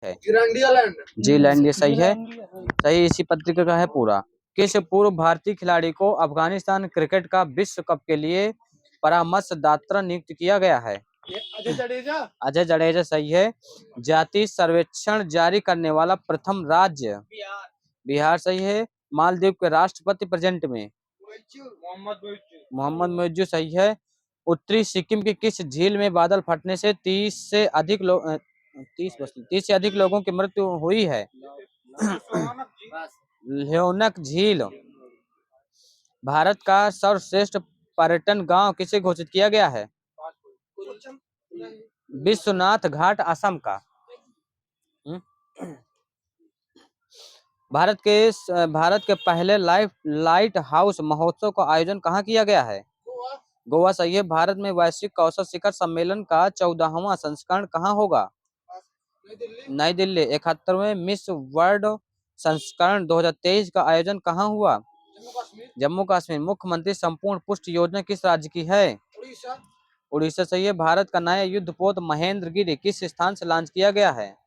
है? जीलैंड, ये सही है। सही, इसी पत्रिका का है पूरा। किस पूर्व भारतीय खिलाड़ी को अफगानिस्तान क्रिकेट का विश्व कप के लिए परामर्शदाता नियुक्त किया गया है? अजय जडेजा। अजय जडेजा, सही है। जाति सर्वेक्षण जारी करने वाला प्रथम राज्य? बिहार, सही है। मालदीव के राष्ट्रपति प्रेजेंट में? मोहम्मद मुइज्जू, सही है। उत्तरी सिक्किम की किस झील में बादल फटने से 30 से अधिक लोगों की मृत्यु हुई है? ल्योनक झील। भारत का सर्वश्रेष्ठ पर्यटन गांव किसे घोषित किया गया है? विश्वनाथ घाट, असम का। भारत के पहले लाइट हाउस महोत्सव का आयोजन कहाँ किया गया है? गोवा, सही है। भारत में वैश्विक कौशल शिखर सम्मेलन का 14वां संस्करण कहाँ होगा? नई दिल्ली। 71वें मिस वर्ल्ड संस्करण 2023 का आयोजन कहाँ हुआ? जम्मू कश्मीर। मुख्यमंत्री संपूर्ण पुष्टि योजना किस राज्य की है? उड़ीसा, सही है। भारत का नया युद्धपोत महेंद्रगिरी किस स्थान से लॉन्च किया गया है?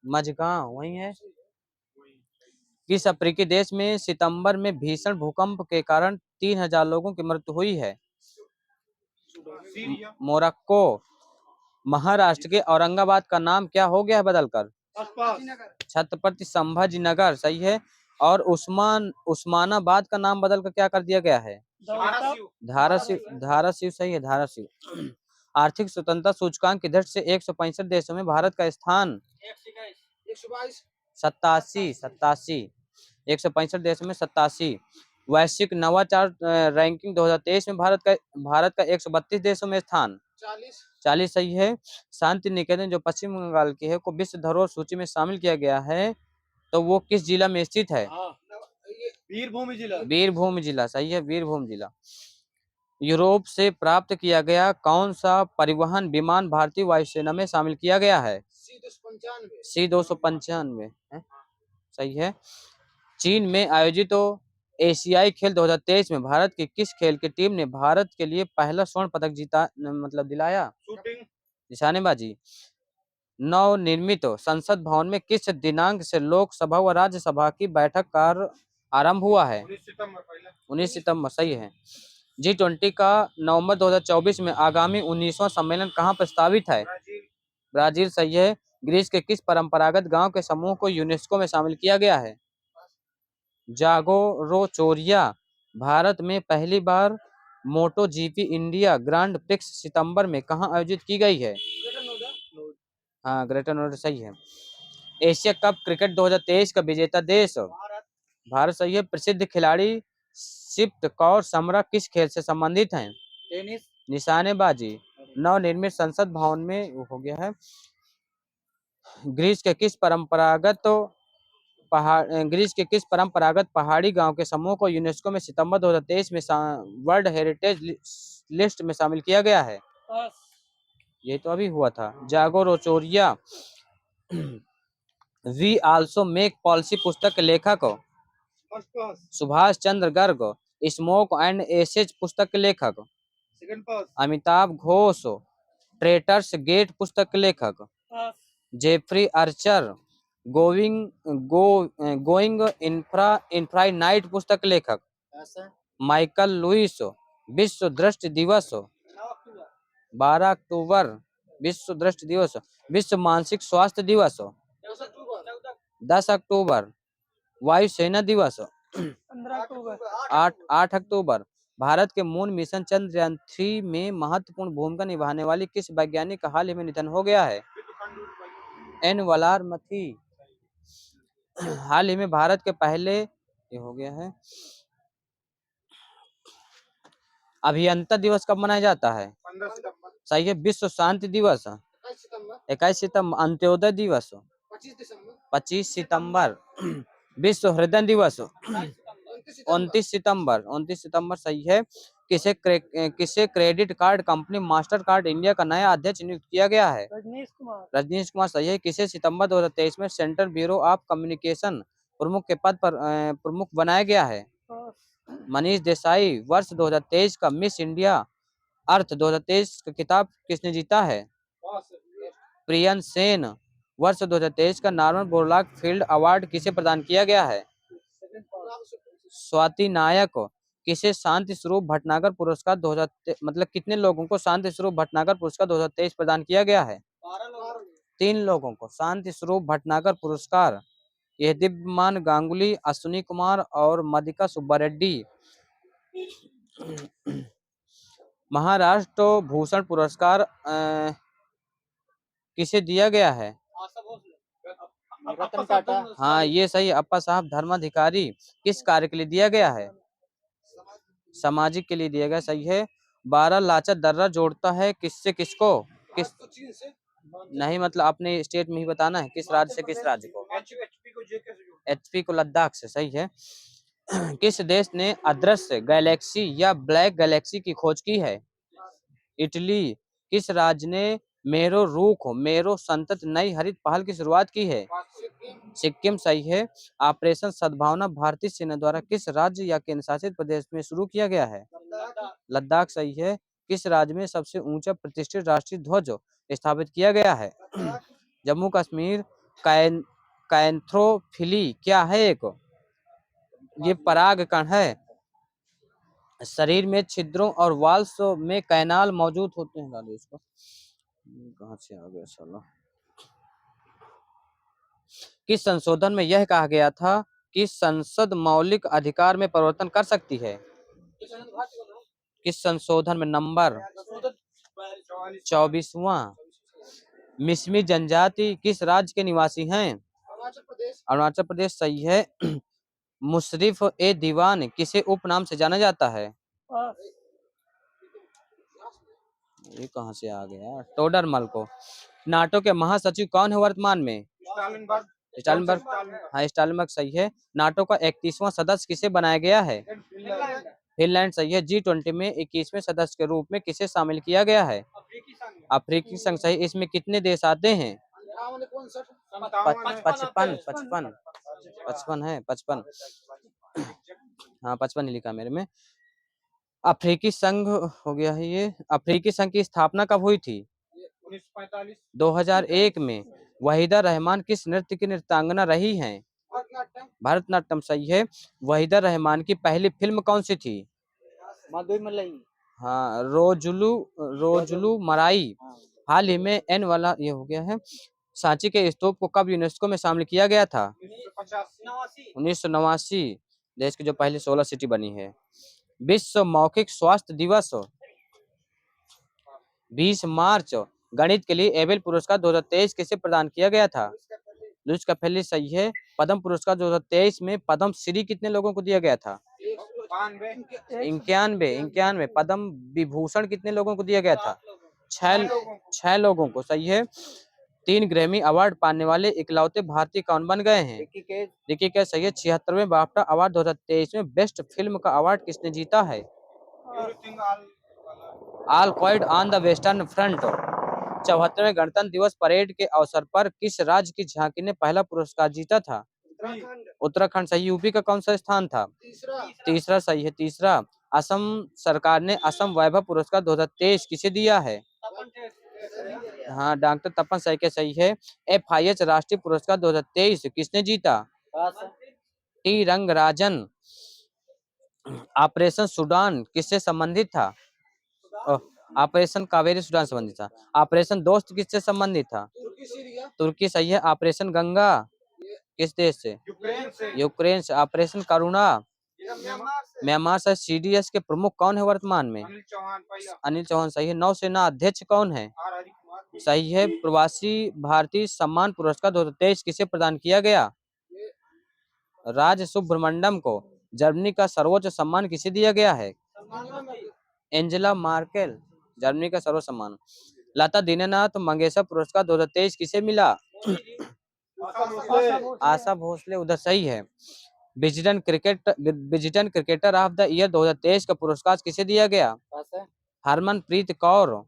मझगांव, वही है। किस अफ्रीकी देश में सितंबर में भीषण भूकंप के कारण 3000 लोगों की मृत्यु हुई है? मोरक्को। महाराष्ट्र के औरंगाबाद का नाम क्या हो गया है बदलकर? छत्रपति संभाजी नगर, सही है। और उस्मानाबाद का नाम बदलकर क्या कर दिया गया है? धाराशिव, सही है। धाराशिव। आर्थिक स्वतंत्रता सूचकांक की दृष्टि से 165 देशों में भारत का स्थान? 87। 165 देशों में 87। वैश्विक नवाचार रैंकिंग 2023 में भारत का 132 देशों में स्थान? 40, सही है। शांति निकेतन जो पश्चिम बंगाल की है को विश्व धरोहर सूची में शामिल किया गया है, तो वो किस जिला में स्थित है? वीरभूम जिला, सही है। वीरभूम जिला। यूरोप से प्राप्त किया गया कौन सा परिवहन विमान भारतीय वायुसेना में शामिल किया गया है? C-295, सही है। चीन में आयोजित एशियाई खेल 2023 में भारत की किस खेल की टीम ने भारत के लिए पहला स्वर्ण पदक दिलाया? निशानेबाजी। नवनिर्मित संसद भवन में किस दिनांक से लोकसभा व राज्यसभा की बैठक कार्य आरंभ हुआ है? 19 सितंबर, सही है। G20 का नवंबर 2024 में आगामी 19वां सम्मेलन कहाँ प्रस्तावित है? ब्राजील, सही है। ग्रीस के किस परंपरागत गांव के समूह को यूनेस्को में शामिल किया गया है? जागोरोचोरिया। भारत में पहली बार मोटो जीपी इंडिया ग्रांड प्रिक्स सितंबर में कहाँ आयोजित की गई है? हाँ, ग्रेटर नोएडा, सही है। एशिया कप क्रिकेट 2023 का विजेता देश? भारत, सही है। प्रसिद्ध खिलाड़ी शिप्त कौर समरा किस खेल से संबंधित हैं? निशानेबाजी। नवनिर्मित संसद भवन में हो गया है। ग्रीस के किस परंपरागत पहाड़ी गांव के समूह को यूनेस्को में सितंबर 2023 में वर्ल्ड हेरिटेज लिस्ट में शामिल किया गया है? ये तो अभी हुआ था। जागोरोचोरिया वी आल्सो मेक पॉलिसी पुस्तक के लेखक? Subhash Chandra Garg. Smoke and essays पुस्तक के लेखक? अमिताभ घोष। ट्रेटर्स गेट पुस्तक के लेखक? Jeffrey Archer. गोइंग इनफाइनाइट पुस्तक के लेखक? Michael Lewis. विश्व दृष्टि दिवस? 12 अक्टूबर विश्व दृष्टि दिवस। विश्व मानसिक स्वास्थ्य दिवस? 10 अक्टूबर। वायुसेना दिवस? 8 अक्टूबर। भारत के मून मिशन चंद्रयान-3 में महत्वपूर्ण भूमिका निभाने वाली किस वैज्ञानिक का हाल ही में निधन हो गया है? एन वलारमथी। हाल ही में भारत के पहले ये हो गया है। अभियंता दिवस कब मनाया जाता है? 15 सितंबर। सही है। विश्व शांति दिवस? 21 सितंबर। अंत्योदय दिवस? 25 सितंबर। विश्व हृदय दिवस? 29 सितंबर। 29 सितंबर, सही है। किसे credit card company master card India का नया अध्यक्ष नियुक्त किया गया है? रजनीश कुमार, सही है। किसे सितंबर 2023 में सेंट्रल ब्यूरो ऑफ कम्युनिकेशन प्रमुख के पद पर प्रमुख बनाया गया है? मनीष देसाई। वर्ष 2023 का मिस इंडिया अर्थ 2023 का खिताब किसने जीता है? प्रियन सेन। वर्ष 2023 का नॉर्मन बोरलॉग फील्ड अवार्ड किसे प्रदान किया गया है? स्वाति नायक। किसे शांति स्वरूप भटनागर पुरस्कार 2000 मतलब कितने लोगों को शांति स्वरूप भटनागर पुरस्कार 2023 प्रदान किया गया है? 3 लोगों को शांति स्वरूप भटनागर पुरस्कार। यह दिव्यमान गांगुली, अश्विनी कुमार और मदिका सुब्बा रेड्डी। महाराष्ट्र भूषण पुरस्कार किसे दिया गया है? रतन टाटा। हाँ ये सही। अप्पा साहब धर्माधिकारी किस कार्य के लिए दिया गया है? सामाजिक के लिए दिया गया, सही है। 12 लाचा दर्रा जोड़ता है किससे किसको? किस नहीं मतलब अपने स्टेट में ही बताना है, किस राज्य से किस राज्य को? एचपी को लद्दाख से, सही है। किस देश ने अदृश्य गैलेक्सी या ब्लैक गैलेक्सी की खोज की है? इटली। किस राज्य ने मेरो रुख मेरो संतत नई हरित पहल की शुरुआत की है? सिक्किम, सही है। ऑपरेशन सद्भावना भारतीय सेना द्वारा किस राज्य या केंद्र शासित प्रदेश में शुरू किया गया है? लद्दाख, सही है। किस राज्य में सबसे ऊंचा प्रतिष्ठित राष्ट्रीय ध्वज स्थापित किया गया है? जम्मू कश्मीर। कैंथ्रोफिली क्या है? ये पराग कण है। शरीर में छिद्रों और वाल्स में कैनाल मौजूद होते हैं। डालो इसको, कहाँ से आ गया साला। किस संशोधन में यह कहा गया था कि संसद मौलिक अधिकार में परिवर्तन कर सकती है? किस संशोधन में? नंबर 24वां। मिसमी जनजाति किस राज्य के निवासी हैं? अरुणाचल प्रदेश, सही है। मुशर्रिफ ए दीवान किसे उपनाम से जाना जाता है? ये कहाँ से आ गया? टोडरमल को। नाटो के महासचिव कौन है वर्तमान में? स्टालिनबर्ग। हाँ स्टालिनबर्ग, सही है। नाटो का 31वां सदस्य किसे बनाया गया है? फिनलैंड, सही है। G20 में 21वें सदस्य के रूप में किसे शामिल किया गया है? अफ्रीकी संघ, सही। इसमें कितने देश आते हैं? 55 55 55 है, 55। हाँ 55 ही लिखा मेरे में। अफ्रीकी संघ हो गया है ये। अफ्रीकी संघ की स्थापना कब हुई थी? 2001 में। वहीदा रहमान किस नृत्य की नृत्यांगना रही हैं? भरतनाट्यम, सही है। वहीदा रहमान की पहली फिल्म कौन सी थी? हाँ रोजुलू मराई। हाल ही में एन वाला ये हो गया है। सांची के स्तूप को कब यूनेस्को में शामिल किया गया था? 1989। देश की जो पहली 16 सिटी बनी है। विश्व मौखिक स्वास्थ्य दिवस 20 मार्च। गणित के लिए एबेल पुरस्कार 2023 किसे प्रदान किया गया था? लुइस कैपेली, सही है। पद्म पुरस्कार 2023 में पद्म श्री कितने लोगों को दिया गया था? 91। पद्म विभूषण कितने लोगों को दिया गया था? 6 लोगों को, सही है। 3 ग्रैमी अवार्ड पाने वाले इकलौते भारतीय कौन बन गए हैं? रिकी कैश, सही है। 76वें बाफ्टा अवार्ड 2023 में बेस्ट फिल्म का अवार्ड किसने जीता है? All Quiet on the Western Front. 74वें गणतंत्र दिवस परेड के अवसर पर किस राज्य की झांकी ने पहला पुरस्कार जीता था? उत्तराखंड, सही। यूपी का कौन सा स्थान था? तीसरा, सही है। तीसरा। असम सरकार ने असम वैभव पुरस्कार 2023 किसे दिया है? हाँ डॉक्टर तपन सही के, सही है। FIH राष्ट्रीय पुरस्कार 2023 किसने जीता? टी रंगराजन। ऑपरेशन सुडान किससे संबंधित था? ऑपरेशन कावेरी सुडान से संबंधित था। ऑपरेशन दोस्त किससे संबंधित था? तुर्की, सही है। ऑपरेशन गंगा किस देश से? यूक्रेन से। ऑपरेशन करुणा म्यांमार से। CDS के प्रमुख कौन है वर्तमान में? अनिल चौहान, सही है। नौसेना अध्यक्ष कौन है? सही है। प्रवासी भारतीय सम्मान पुरस्कार 2023 किसे प्रदान किया गया? राज सुब्रमण्यम को। जर्मनी का सर्वोच्च सम्मान किसे दिया गया है? एंजेला मार्केल, जर्मनी का सर्वोच्च सम्मान। लता दीनानाथ मंगेशकर पुरस्कार 2023 किसे मिला? आशा भोसले, उधर, सही है। Wisden cricketer of the year 2023 का पुरस्कार किसे दिया गया? हरमनप्रीत कौर।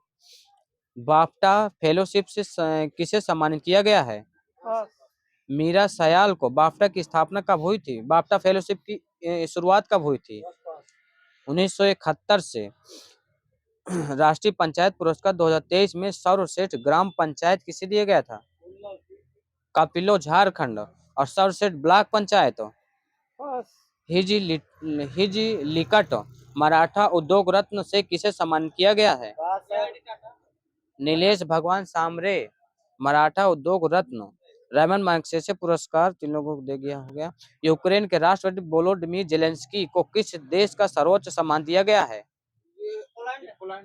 बाफ्टा फेलोशिप से किसे सम्मानित किया गया है? मीरा सयाल को। बाफ्टा की स्थापना कब हुई थी? बाफ्टा फेलोशिप की शुरुआत कब हुई थी? 1971 से। राष्ट्रीय पंचायत पुरस्कार 2023 में सर्वश्रेष्ठ ग्राम पंचायत किसे दिया गया था? कपिलो झारखंड और सरसेट ब्लॉक पंचायत। हिजी लिकट मराठा उद्योग रत्न से किसे सम्मानित किया गया है? नीलेश भगवान सामरे मराठा उद्योग रत्न। रेमन मैग्सेसे पुरस्कार तीन लोगों को दे दिया हो गया। यूक्रेन के राष्ट्रपति वोलोडिमीर जेलेंस्की को किस देश का सर्वोच्च सम्मान दिया गया है?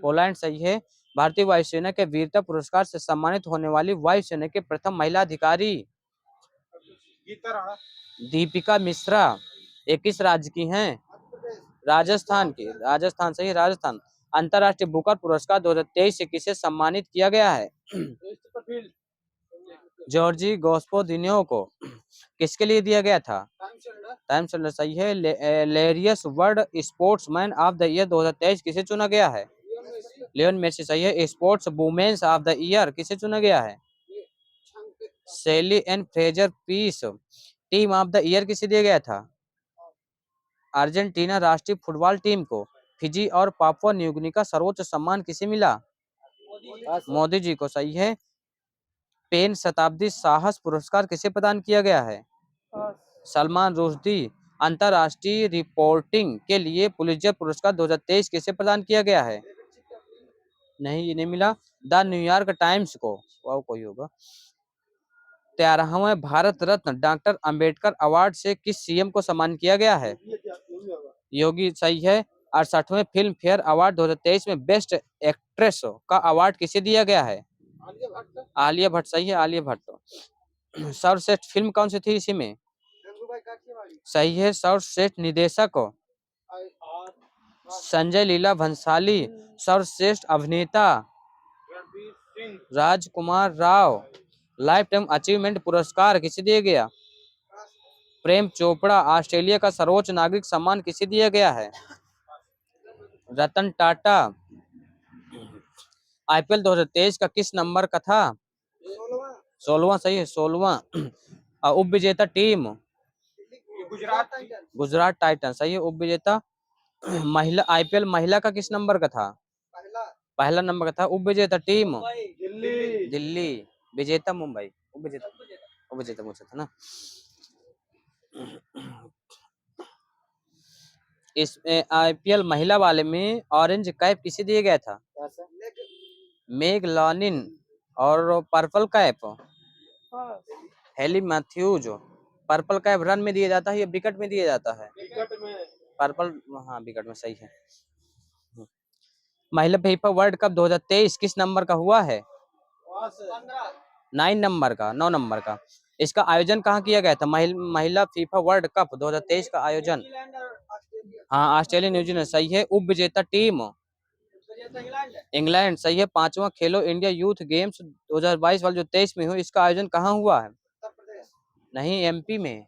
पोलैंड सही है। भारतीय वायुसेना के वीरता पुरस्कार से सम्मानित होने वाली वायुसेना की प्रथम महिला अधिकारी दीपिका मिश्रा। ये किस राज्य की हैं? राजस्थान की। राजस्थान सही है, राजस्थान। अंतरराष्ट्रीय बुकर पुरस्कार 2023 से किसे सम्मानित किया गया है? जॉर्जी गोस्पोदिनो को। किसके लिए दिया गया था? टाइम चल सही है। Laureus world sportsman of the year 2023 किसे चुना गया है? लियोन मेसी सही है। Sports womens of the year किसे चुना गया है? Shelly Ann Fraser Pryce. Team of the year किसे दिया गया था? अर्जेंटीना राष्ट्रीय फुटबॉल टीम को। फिजी और पापुआ न्यूगिनी का सर्वोच्च सम्मान किसे मिला? मोदी जी को सही है। पेन शताब्दी साहस पुरस्कार किसे प्रदान किया गया है? सलमान रुश्दी। अंतरराष्ट्रीय रिपोर्टिंग के लिए पुलित्जर पुरस्कार 2023 किसे प्रदान किया गया है? नहीं, ये नहीं मिला। द न्यूयॉर्क टाइम्स को। वाह, कोई होगा। 13वें भारत रत्न डॉक्टर अंबेडकर अवार्ड से किस सीएम को सम्मान किया गया है? योगी सही है। 68वें फिल्म फेयर अवार्ड 2023 में बेस्ट एक्ट्रेस का अवार्ड किसे दिया गया है? आलिया भट्ट सही है, आलिया भट्ट। सर्वश्रेष्ठ फिल्म कौन सी थी इसी में? सही है। सर्वश्रेष्ठ निदेशक संजय लीला भंसाली। सर्वश्रेष्ठ अभिनेता राजकुमार राव। लाइफ टाइम अचीवमेंट पुरस्कार किसे दिया गया? प्रेम चोपड़ा। ऑस्ट्रेलिया का सर्वोच्च नागरिक सम्मान किसे दिया गया है? रतन टाटा। आईपीएल 2023 का किस नंबर का था? 16वां सही है, 16वां। उप विजेता टीम गुजरात टाइटन सही है, उप विजेता। महिला आईपीएल महिला का किस नंबर का था? पहला नंबर का था। उप विजेता टीम दिल्ली। विजेता मुंबई। उप विजेता मुझे था ना। इस आईपीएल महिला वाले में ऑरेंज कैप किसे दिया गया था? मेग लॉनिन। और purple cap Hayley Matthews. Purple cap run में दिया जाता है या विकेट में दिया जाता है? पर्पल, हाँ विकेट में सही है। महिला फीफा वर्ल्ड कप 2023 किस नंबर का हुआ है? 9 नंबर का, 9 नंबर का। इसका आयोजन कहाँ किया गया था? महिला फीफा वर्ल्ड कप 2023 का आयोजन। हाँ, ऑस्ट्रेलिया न्यूजीलैंड सही है। उप विजेता टीम इंग्लैंड सही है। 5वां खेलो इंडिया यूथ गेम्स 2022 वाला जो 23 में हुआ, इसका आयोजन कहाँ हुआ है? नहीं, एमपी में।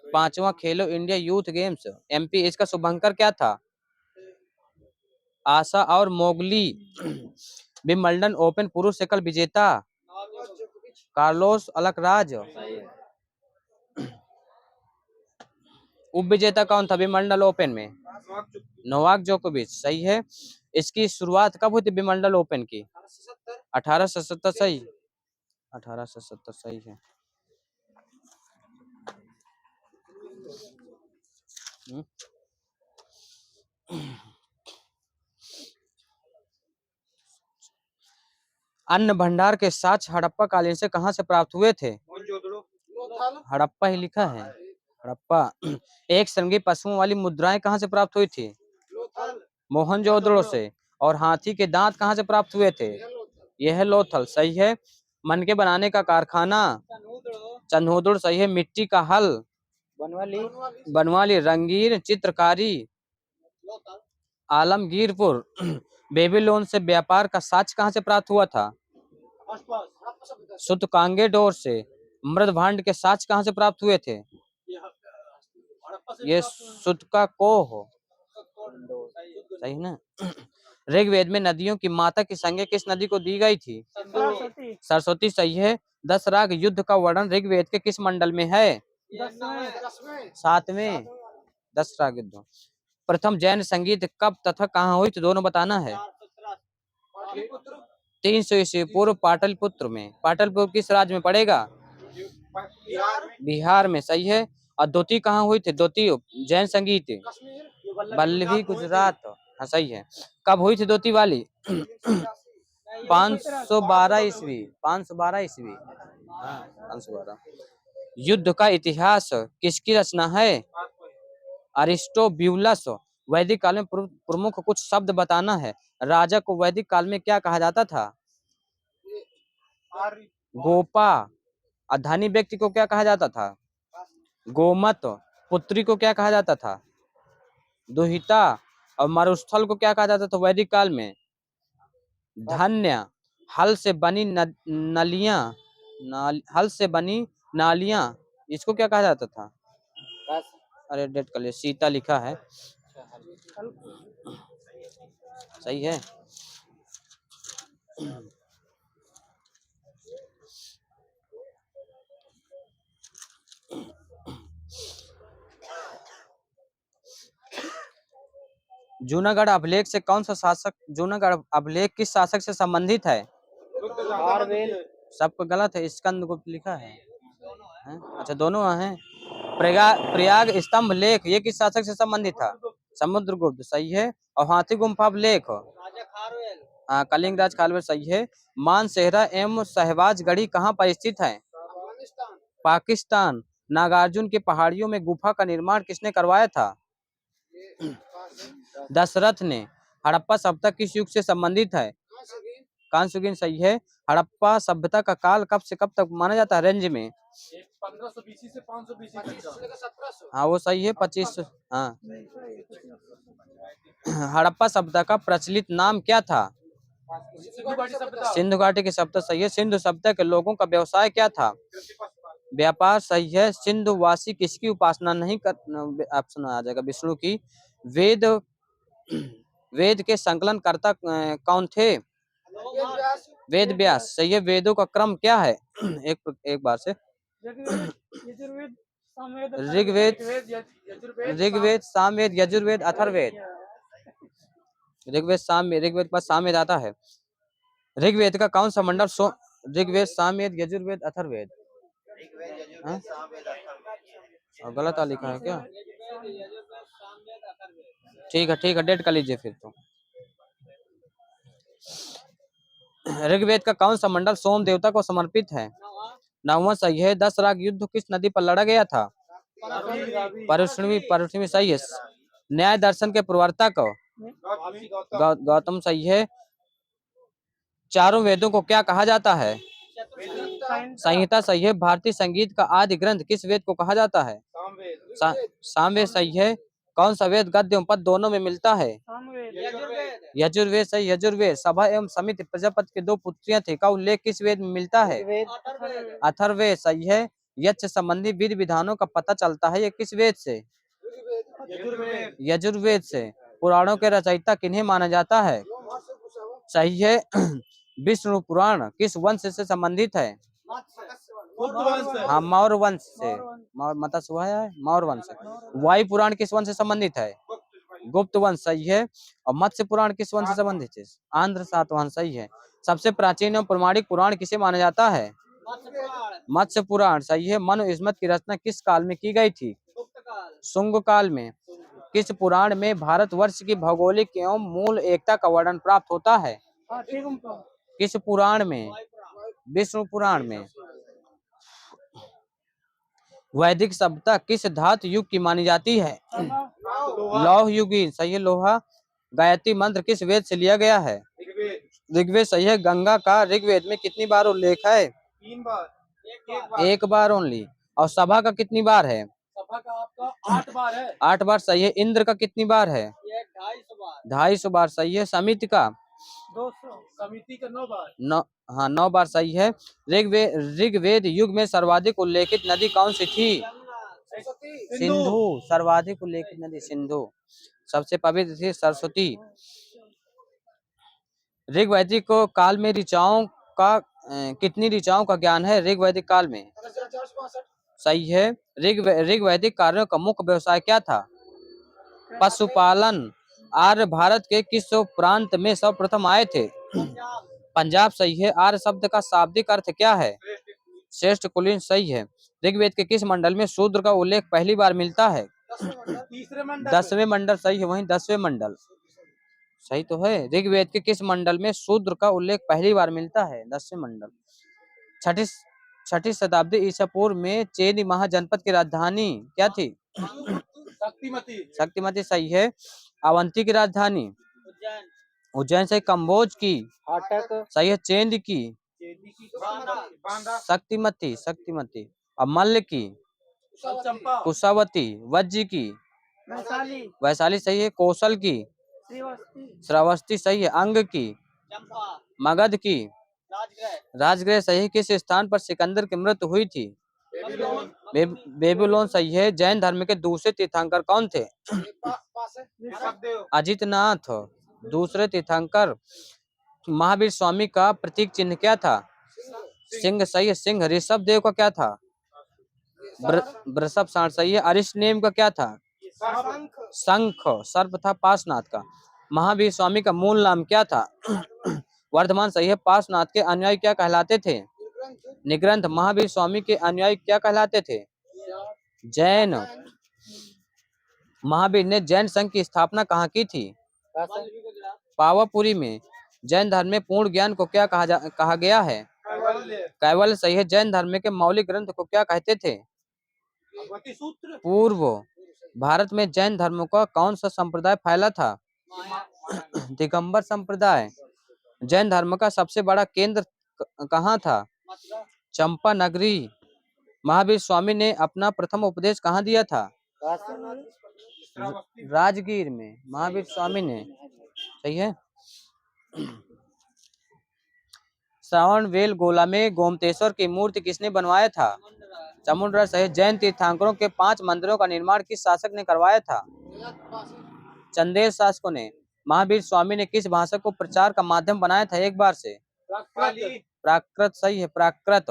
5वां खेलो इंडिया यूथ गेम्स एमपी। इसका शुभंकर क्या था? आशा और मोगली। विंबलडन ओपन पुरुष एकल विजेता कार्लोस अलकराज। उप विजेता कौन था विंबलडन ओपन में? नोवाक जोकोविच सही है। इसकी शुरुआत कब हुई थी विंबलडन ओपन की? 1870 सही। 1870 सही है। अन्न भंडार के साक्ष्य हड़प्पा कालीन से कहां से प्राप्त हुए थे? हड़प्पा ही लिखा है, हड़प्पा। एक संगी पशुओं वाली मुद्राएं कहां से प्राप्त हुई थी? मोहनजोदड़ो से। और हाथी के दांत कहां से प्राप्त हुए थे? यह लोथल सही है। मनके बनाने का कारखाना चंदोदड़ सही है। मिट्टी का हल बनवाली। रंगीन चित्रकारी आलमगीरपुर। बेबीलोन से व्यापार का साक्ष्य कहां से प्राप्त हुआ था? सुतकांगे डोर से। मृद भांड के साक्ष्य कहां से प्राप्त हुए थे? ये सुतका कोह सही ना। ऋग्वेद में नदियों की माता की संज्ञा किस नदी को दी गई थी? सरस्वती सही है। 10 राग युद्ध का वर्णन ऋग्वेद के किस मंडल में है? 7वें। 10 राग युद्ध। प्रथम जैन संगीत कब तथा कहाँ हुई? तो दोनों बताना है। 300 ईस्वी पूर्व पाटलिपुत्र में। पाटलिपुत्र किस राज्य में पड़ेगा? बिहार में सही है। और धोती कहाँ हुई थी? धोती जैन संगीत वल्लभी गुजरात। हाँ सही है। कब हुई थी धोती वाली? 512 ईस्वी। 512 ईस्वी। हाँ 512। युद्ध का इतिहास किसकी रचना है? अरिस्टोब्यूलस। वैदिक काल में प्रमुख कुछ शब्द बताना है। राजा को वैदिक काल में क्या कहा जाता था? गोपा। और धनी व्यक्ति को क्या कहा जाता था? गोमत। पुत्री को क्या कहा जाता था? दुहिता। और मरुस्थल को क्या कहा जाता था वैदिक काल में? धन्य। हल से बनी नलियां, हल से बनी नालियां, इसको क्या कहा जाता था? अरे डेट कर लिया, सीता लिखा है। सही है। जूनागढ़ अभिलेख से कौन सा शासक, जूनागढ़ अभिलेख किस शासक से संबंधित है? सबको गलत है, स्कंदगुप्त लिखा है। अच्छा दोनों हैं। प्रयाग स्तंभ लेख ये किस शासक से संबंधित था? समुद्रगुप्त सही है। और हाथी गुम्फा लेख? हाँ कलिंग राज खालवे सही है। मानसेहरा एवं शहबाज गढ़ी कहाँ पर स्थित है? पाकिस्तान। नागार्जुन की पहाड़ियों में गुफा का निर्माण किसने करवाया था? दशरथ ने। हड़प्पा सभ्यता किस युग से संबंधित है? कांस्ययुगीन सही है। हड़प्पा सभ्यता का काल कब से कब तक माना जाता है रेंज में? 1520 से 520। हाँ वो सही है 25। हाँ। हड़प्पा सभ्यता का प्रचलित नाम क्या था? सिंधु घाटी की सभ्यता सही है। सिंधु सभ्यता के लोगों का व्यवसाय क्या था? व्यापार सही है। सिंधु वासी किसकी उपासना नहीं कर, ऑप्शन आ जाएगा विष्णु की। वेद वेद के संकलन कर्ता कौन थे? वेद व्यास सही है। वेदों का क्रम क्या है? एक बार से ऋग्वेद, सामवेद, यजुर्वेद, अथर्ववेद। ऋग्वेद सामवेद, ऋग्वेद पर सामवेद आता है। ऋग्वेद का कौन सा मंडल ऋग्वेद, सामवेद, यजुर्वेद, अथर्ववेद। गलत लिखा है क्या? ठीक है डेट कर लीजिए फिर तो। ऋग्वेद का कौन सा मंडल सोम देवता को समर्पित है? 9वां सही है। 10 राग युद्ध किस नदी पर लड़ा गया था? परशुरामी सही है। न्याय दर्शन के प्रवर्तक गौतम सही है। चारों वेदों को क्या कहा जाता है? संहिता सही है। भारतीय संगीत का आदि ग्रंथ किस वेद को कहा जाता है? सामवेद सही है। कौन सा वेद गद्य एवं पद्य दोनों में मिलता है? यजुर्वेद सही। यजुर्वेद। सभा एवं समिति प्रजापति की 2 पुत्रियां थी का उल्लेख किस वेद में मिलता है? अथर्ववेद सही है। यज्ञ संबंधी विधि विधानों का पता चलता है ये किस वेद से? यजुर्वेद से। पुराणों के रचयिता किन्हें माना जाता है? सही है। विष्णु पुराण किस वंश से संबंधित है? हाँ मौर्य वंश से। मत्स्य है मौर्य वंश। वायु पुराण किस वंश से संबंधित है? गुप्त वंश सही है। और मत्स्य पुराण किस वंश से संबंधित है? आंध्र सातवाहन सही है। सबसे प्राचीन एवं प्रमाणिक पुराण किसे माना जाता है? मत्स्य पुराण सही है। मनुस्मृति की रचना किस काल में की गई थी? शुंग काल में। किस पुराण में भारतवर्ष की भौगोलिक एवं मूल एकता का वर्णन प्राप्त होता है? किस पुराण में? विष्णु पुराण में। वैदिक सभ्यता किस धातु युग की मानी जाती है? लौह युगीन सही है। लोहा। गायत्री मंत्र किस वेद से लिया गया है? ऋग्वेद सही है। गंगा का ऋग्वेद में कितनी बार उल्लेख है? 3 बार। एक बार ओनली। और सभा का कितनी बार है? सभा का आपका 8 बार है। 8 बार सही है। इंद्र का कितनी बार है? 250 बार सही है। समिति का 200। समिति का 9 बार। 9, हाँ 9 बार सही है। ऋग्वेद युग में सर्वाधिक उल्लेखित नदी कौन सी थी? सिंधु। सर्वाधिक उल्लेखित नदी सिंधु। सबसे पवित्र थी सरस्वती। ऋग्वैदिक काल में ऋचाओं का कितनी ऋचाओं का ज्ञान है ऋग्वैदिक काल में? सही है। ऋग्वैदिक कार्यों का मुख्य व्यवसाय क्या था? पशुपालन। आर्य भारत के किस प्रांत में सर्वप्रथम आए थे? पंजाब सही है। आर्य शब्द का शाब्दिक अर्थ क्या है? श्रेष्ठ कुलीन सही है। ऋग्वेद के किस मंडल में शूद्र का उल्लेख पहली बार मिलता है? तीसरे मंडल 10वें मंडल सही है, वहीं 10वें मंडल सही तो है। ऋग्वेद के किस मंडल में शूद्र का उल्लेख पहली बार मिलता है? 10वें मंडल। छठी छठी शताब्दी ईसा पूर्व में चेदी महाजनपद की राजधानी क्या थी? शक्तिमती शक्तिमती सही है। अवंती की राजधानी उज्जैन से। कंबोज की फाटक सही है। चेंद की बांदा शक्तिमती शक्तिमती। अब मल्ल की चंपा कुशावती। वज्र की वैशाली वैशाली सही है। कौशल की श्रावस्ती सही है। अंग की मगध की राजगृह सही है। किस स्थान पर सिकंदर की मृत्यु हुई थी? बेबीलोन सही है। जैन धर्म के दूसरे तीर्थंकर कौन थे? अजितनाथ। दूसरे तीर्थंकर। महावीर स्वामी का प्रतीक चिन्ह क्या था? सिंह सही है। सिंह। ऋषभ देव का क्या था? वृषभ सांड सही है। अरिष्टनेम का क्या था? शंख। सर्प था पार्श्वनाथ का। महावीर स्वामी का मूल नाम क्या था? वर्धमान सही है। पार्श्वनाथ के अनुयायी क्या कहलाते थे? निग्रंथ। महावीर स्वामी के अनुयायी क्या कहलाते थे? जैन। महावीर ने जैन संघ की स्थापना कहाँ की थी? पावापुरी में। जैन धर्म में पूर्ण ज्ञान को क्या कहा गया है? कैवल्य सही है। जैन धर्म के मौलिक ग्रंथ को क्या कहते थे? सूत्र पूर्व। भारत में जैन धर्म का कौन सा संप्रदाय फैला था? दिगंबर संप्रदाय। जैन धर्म का सबसे बड़ा केंद्र कहाँ था? चंपा नगरी। महावीर स्वामी ने अपना प्रथम उपदेश कहाँ दिया था? राजगीर में महावीर स्वामी ने। सही है। श्रावण वेल गोला में गोमतेश्वर की मूर्ति किसने बनवाया था? चामुंडराज सहित। जैन तीर्थंकरों के 5 मंदिरों का निर्माण किस शासक ने करवाया था? चंदेल शासकों ने। महावीर स्वामी ने किस भाषा को प्रचार का माध्यम बनाया था एक बार से? प्राकृत सही है। प्राकृत।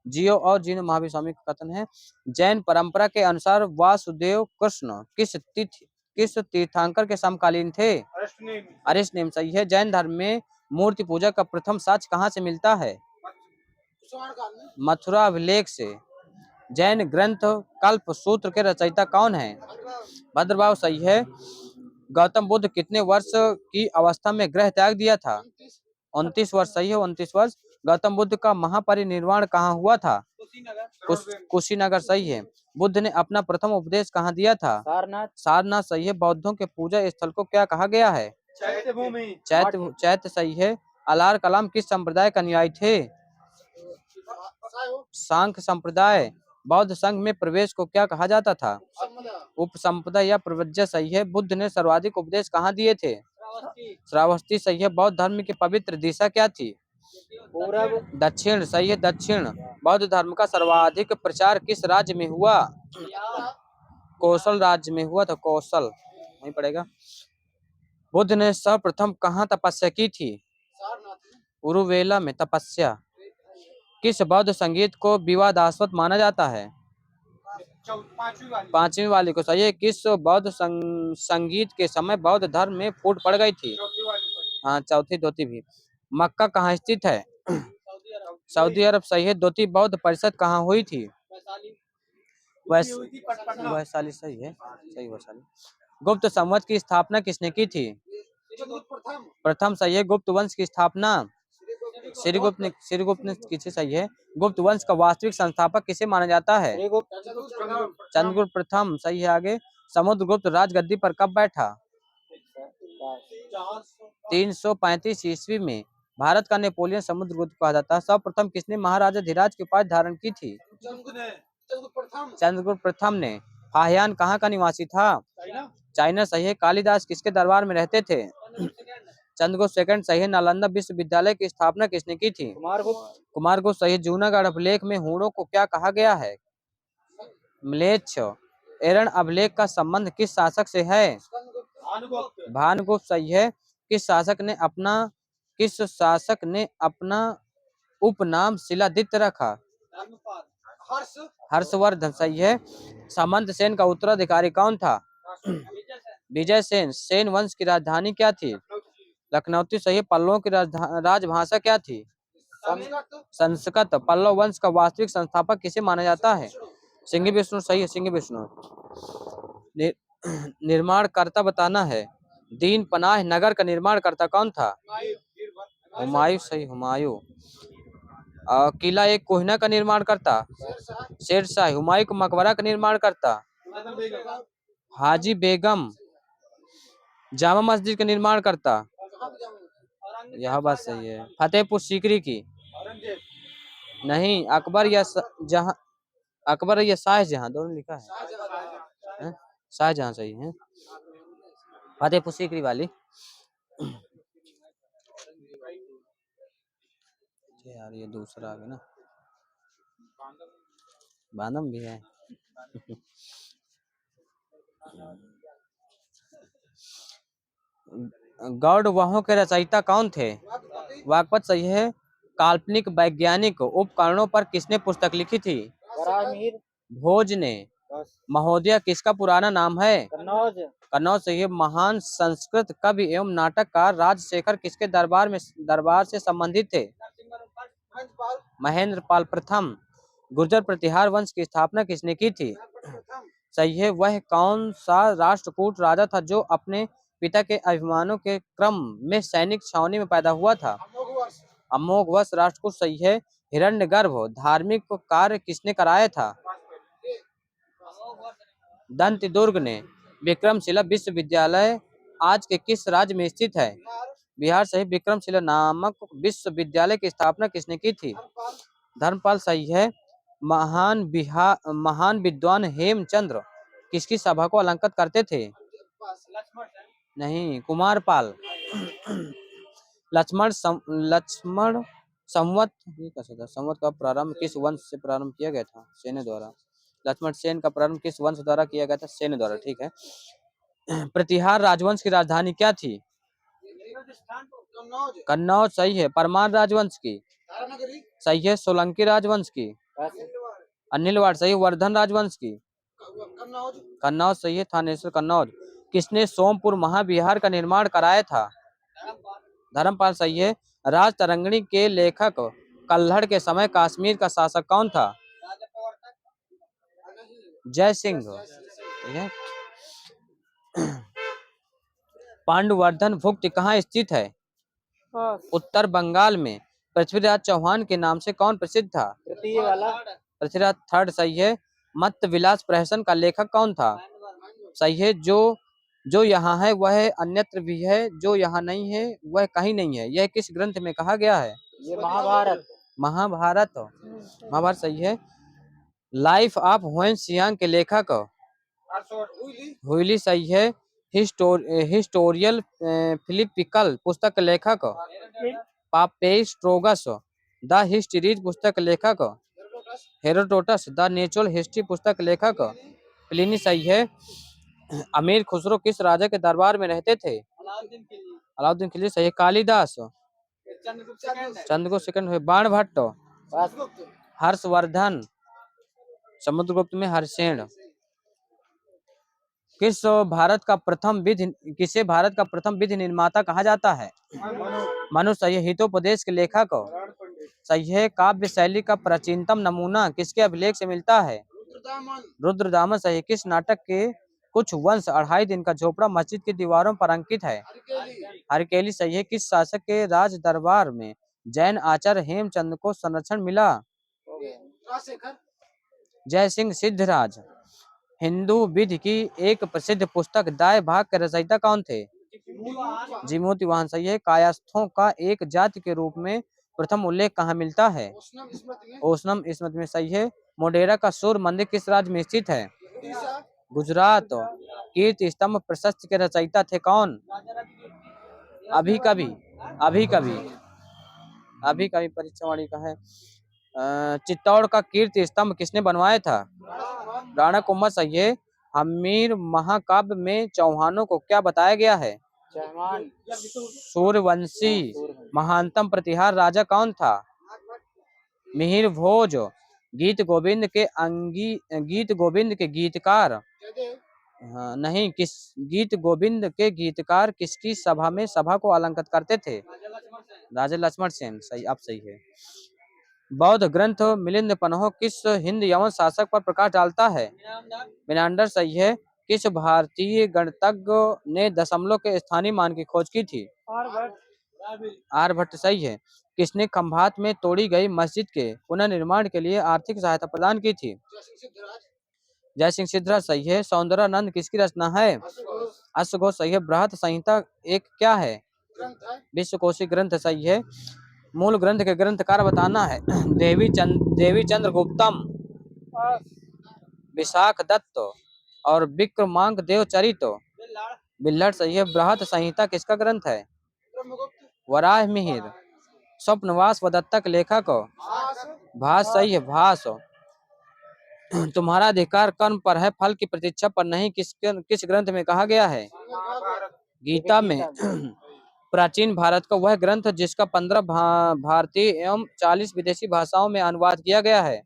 जियो और जीनो महावीर स्वामी का कथन है। जैन परंपरा के अनुसार वासुदेव कृष्ण किस तीर्थंकर के समकालीन थे? अरिष्टनेम सही है। जैन धर्म में मूर्ति पूजा का प्रथम साक्ष्य कहाँ से मिलता है? मथुरा अभिलेख से। जैन ग्रंथ कल्प सूत्र के रचयिता कौन है? भद्रभाव सही है। गौतम बुद्ध कितने वर्ष की अवस्था में गृह त्याग दिया था? 29 वर्ष सही है। 29 वर्ष। गौतम बुद्ध का महापरिनिर्वाण कहाँ हुआ था? कुशीनगर सही है। बुद्ध ने अपना प्रथम उपदेश कहाँ दिया था? सारनाथ सही है। बौद्धों के पूजा स्थल को क्या कहा गया है? चैत्य सही है। अलार कलाम किस संप्रदाय का अनुयायी थे? सांख्य संप्रदाय। बौद्ध संघ में प्रवेश को क्या कहा जाता था? उपसंपदा या प्रव्रज्य सही है। बुद्ध ने सर्वाधिक उपदेश कहाँ दिए थे? श्रावस्ती सही है। बौद्ध धर्म की पवित्र दिशा क्या थी? दक्षिण सही है। दक्षिण। बौद्ध धर्म का सर्वाधिक प्रचार किस राज्य में हुआ? कौशल राज्य में हुआ था। कौशल नहीं पड़ेगा। बुद्ध ने सर्वप्रथम कहाँ तपस्या की थी? उरुवेला में तपस्या। किस बौद्ध संगीत को विवादास्पद माना जाता है? पांचवी वाली को सही है। किस बौद्ध संगीत के समय बौद्ध धर्म में फूट पड़ गई थी? हाँ, चौथी धोती भी। मक्का कहाँ स्थित है? सऊदी अरब सही है। द्वितीय बौद्ध परिषद कहाँ हुई थी? वैशाली सही है। सही वैशाली। गुप्त संवत की स्थापना किसने की थी? प्रथम सही है। गुप्त वंश की स्थापना श्रीगुप्त ने की थी। सही है। गुप्त वंश का वास्तविक संस्थापक किसे माना जाता है? चंद्रगुप्त प्रथम सही है। आगे। समुद्रगुप्त राजगद्दी पर कब बैठा? 335 ईस्वी में। भारत का नेपोलियन समुद्रगुप्त कहा जाता है। सर्वप्रथम किसने महाराजा धीराज की उपाधि धारण की थी? चंद्रगुप्त प्रथम ने। फाहियान कहाँ का निवासी था? चाइना सही है। कालिदास किसके दरबार में रहते थे? चंद्रगुप्त सेकंड सही है। नालंदा विश्वविद्यालय की स्थापना किसने की थी? कुमारगुप्त सही है। जूनागढ़ अभिलेख में हूणों को क्या कहा गया है? म्लेच्छ। एरण अभिलेख का संबंध किस शासक से है? भानुगुप्त सही है। किस शासक ने अपना उपनाम शिलादित्य रखा? हर्षवर्धन सही है। सामंत सेन का उत्तराधिकारी कौन था? विजय सेन। सेन वंश की राजधानी क्या थी? लखनऊ सही है। पल्लवों की राजभाषा क्या थी? संस्कृत। पल्लव वंश का वास्तविक संस्थापक किसे माना जाता है? सिंह विष्णु सही है, सिंह विष्णु। नि, निर्माणकर्ता बताना है। दीन पनाह नगर का निर्माणकर्ता कौन था? हुमायूं सही, हुमायूं। किला एक कोहिना का निर्माण करता? शेरशाह। हुमायूं का मकबरा का निर्माण करता? हाजी बेगम। जामा मस्जिद का निर्माण करता? यह बात सही है। फतेहपुर सीकरी की? नहीं, अकबर या जहां, अकबर या शाहजहां, दोनों लिखा है। शाहजहां सही है। फतेहपुर सीकरी वाली। यार ये दूसरा आ गया ना, बानम भी है। गौड़वाहों के रचयिता कौन थे? वाग्भट सही है। काल्पनिक वैज्ञानिक उपकरणों पर किसने पुस्तक लिखी थी? भोज ने। महोदया किसका पुराना नाम है? कन्नौज सही है। महान संस्कृत कवि एवं नाटककार राजशेखर किसके दरबार से संबंधित थे? महेंद्र पाल प्रथम। गुर्जर प्रतिहार वंश की स्थापना किसने की थी? सही है। वह कौन सा राष्ट्रकूट राजा था जो अपने पिता के अभिमानों के क्रम में सैनिक छावनी में पैदा हुआ था? अमोघवश राष्ट्रकूट सही है। हिरण्यगर्भ धार्मिक कार्य किसने कराया था? दंत दुर्ग ने। विक्रमशिला विश्वविद्यालय आज के किस राज्य में स्थित है? बिहार सही। विक्रमशिला नामक विश्वविद्यालय की स्थापना किसने की थी? धर्मपाल सही है। महान विद्वान हेमचंद्र किसकी सभा को अलंकृत करते थे? नहीं, कुमारपाल। लक्ष्मण संवत, ये कैसा था? संवत का प्रारंभ किस वंश से प्रारंभ किया गया था? सेन द्वारा। लक्ष्मण सेन का प्रारंभ किस वंश द्वारा किया गया था? सेन द्वारा, ठीक है। प्रतिहार राजवंश की राजधानी क्या थी? कन्नौज सही है। परमार राजवंश की? सही है। सोलंकी राजवंश की? अनिलवाड़ सही। वर्धन राजवंश की? कन्नौज सही है। थानेश्वर कन्नौज। किसने सोमपुर महाविहार का निर्माण कराया था? धर्मपाल सही है। राज तरंगिणी के लेखक कल्हड़ के समय कश्मीर का शासक कौन था? जय सिंह। पांडुवर्धन भुक्त कहाँ स्थित है? उत्तर बंगाल में। पृथ्वीराज चौहान के नाम से कौन प्रसिद्ध था? पृथ्वीराज थर्ड सही है। मत्त विलास प्रहसन का लेखक कौन था? सही है। जो यहाँ है वह अन्यत्र भी है, जो यहाँ नहीं है वह कहीं नहीं है, यह किस ग्रंथ में कहा गया है? ये महाभारत। महाभारत सही है। लाइफ ऑफ हुएन सियांग के लेखक? हुईली सही है। हिस्टोरियल फिलिपिकल पुस्तक के लेखक? पापेस्ट्रोगस। द हिस्टरीज पुस्तक लेखक? हेरोडोटस। द नेचुरल हिस्ट्री पुस्तक लेखक? प्लिनी सही है। अमीर खुसरो किस राजा के दरबार में रहते थे? अलाउद्दीन खिलजी सही है। कालिदास। चंद्रगुप्त सेकंड हुए। बाणभट्ट। हर्षवर्धन। समुद्रगुप्त में हर्षेण। किसे भारत का प्रथम विधि निर्माता कहा जाता है? मनु सही है। हितोपदेश के लेखक? सही है। काव्य शैली का प्राचीनतम नमूना किसके अभिलेख से मिलता है? रुद्रदामन सही है। किस नाटक के कुछ वंश 2.5 दिन का झोपड़ा मस्जिद की दीवारों पर अंकित है? हरकेली सही है। किस शासक के राज दरबार में जैन आचार्य हेमचंद को संरक्षण मिला? जय सिंह सिद्धराज। हिंदू विधि की एक प्रसिद्ध पुस्तक दाय भाग के रचयिता कौन थे? जिमोती वाहन सही है। कायस्थों का एक जाति के रूप में प्रथम उल्लेख कहाँ मिलता है? ओसनम स्मृति में सही है। मोढेरा का सूर्य मंदिर किस राज्य में स्थित है? गुजरात। कीर्ति स्तंभ प्रशस्ति के रचयिता थे कौन? अभी कभी परीक्षावाणी का है। चित्तौड़ का कीर्ति स्तंभ किसने बनवाया था? राणा कुंभा सही है। हमीर महाकाव्य में चौहानों को क्या बताया गया है? सूर्यवंशी। महानतम प्रतिहार राजा कौन था? मिहिर भोज। गीत गोविंद के गीतकार? हाँ, नहीं, गीत गोविंद के गीतकार किसकी सभा को अलंकृत करते थे? राजा लक्ष्मण सेन सही, अब सही है। बौद्ध ग्रंथ मिलिंद पन्ह किस हिंद यवन शासक पर प्रकाश डालता है? मेनांडर सही है। किस भारतीय गणितज्ञ ने दशमलव के स्थानीय मान की खोज की थी? आर्यभट्ट सही है। किसने खंभात में तोड़ी गई मस्जिद के पुनर्निर्माण के लिए आर्थिक सहायता प्रदान की थी? जय सिंह सिद्धराज सही है। सौंदर्यानंद किसकी रचना है? अश्वघोष सही है। बृहत संहिता एक क्या है? विश्वकोशी ग्रंथ सही है। मूल ग्रंथ के ग्रंथकार बताना है। देवी चंद्र गुप्तम, विशाख दत्त और विक्रमांक देव चरित। बिल्हड़ सही है। बृहत संहिता किसका ग्रंथ है? वराह मिहिर। स्वप्नवास व दत्तक लेखक? भास सही है। भास। तुम्हारा अधिकार कर्म पर है, फल की प्रतीक्षा पर नहीं, किस ग्रंथ में कहा गया है? गीता में। प्राचीन भारत का वह ग्रंथ जिसका 15 भारतीय एवं 40 विदेशी भाषाओं में अनुवाद किया गया है?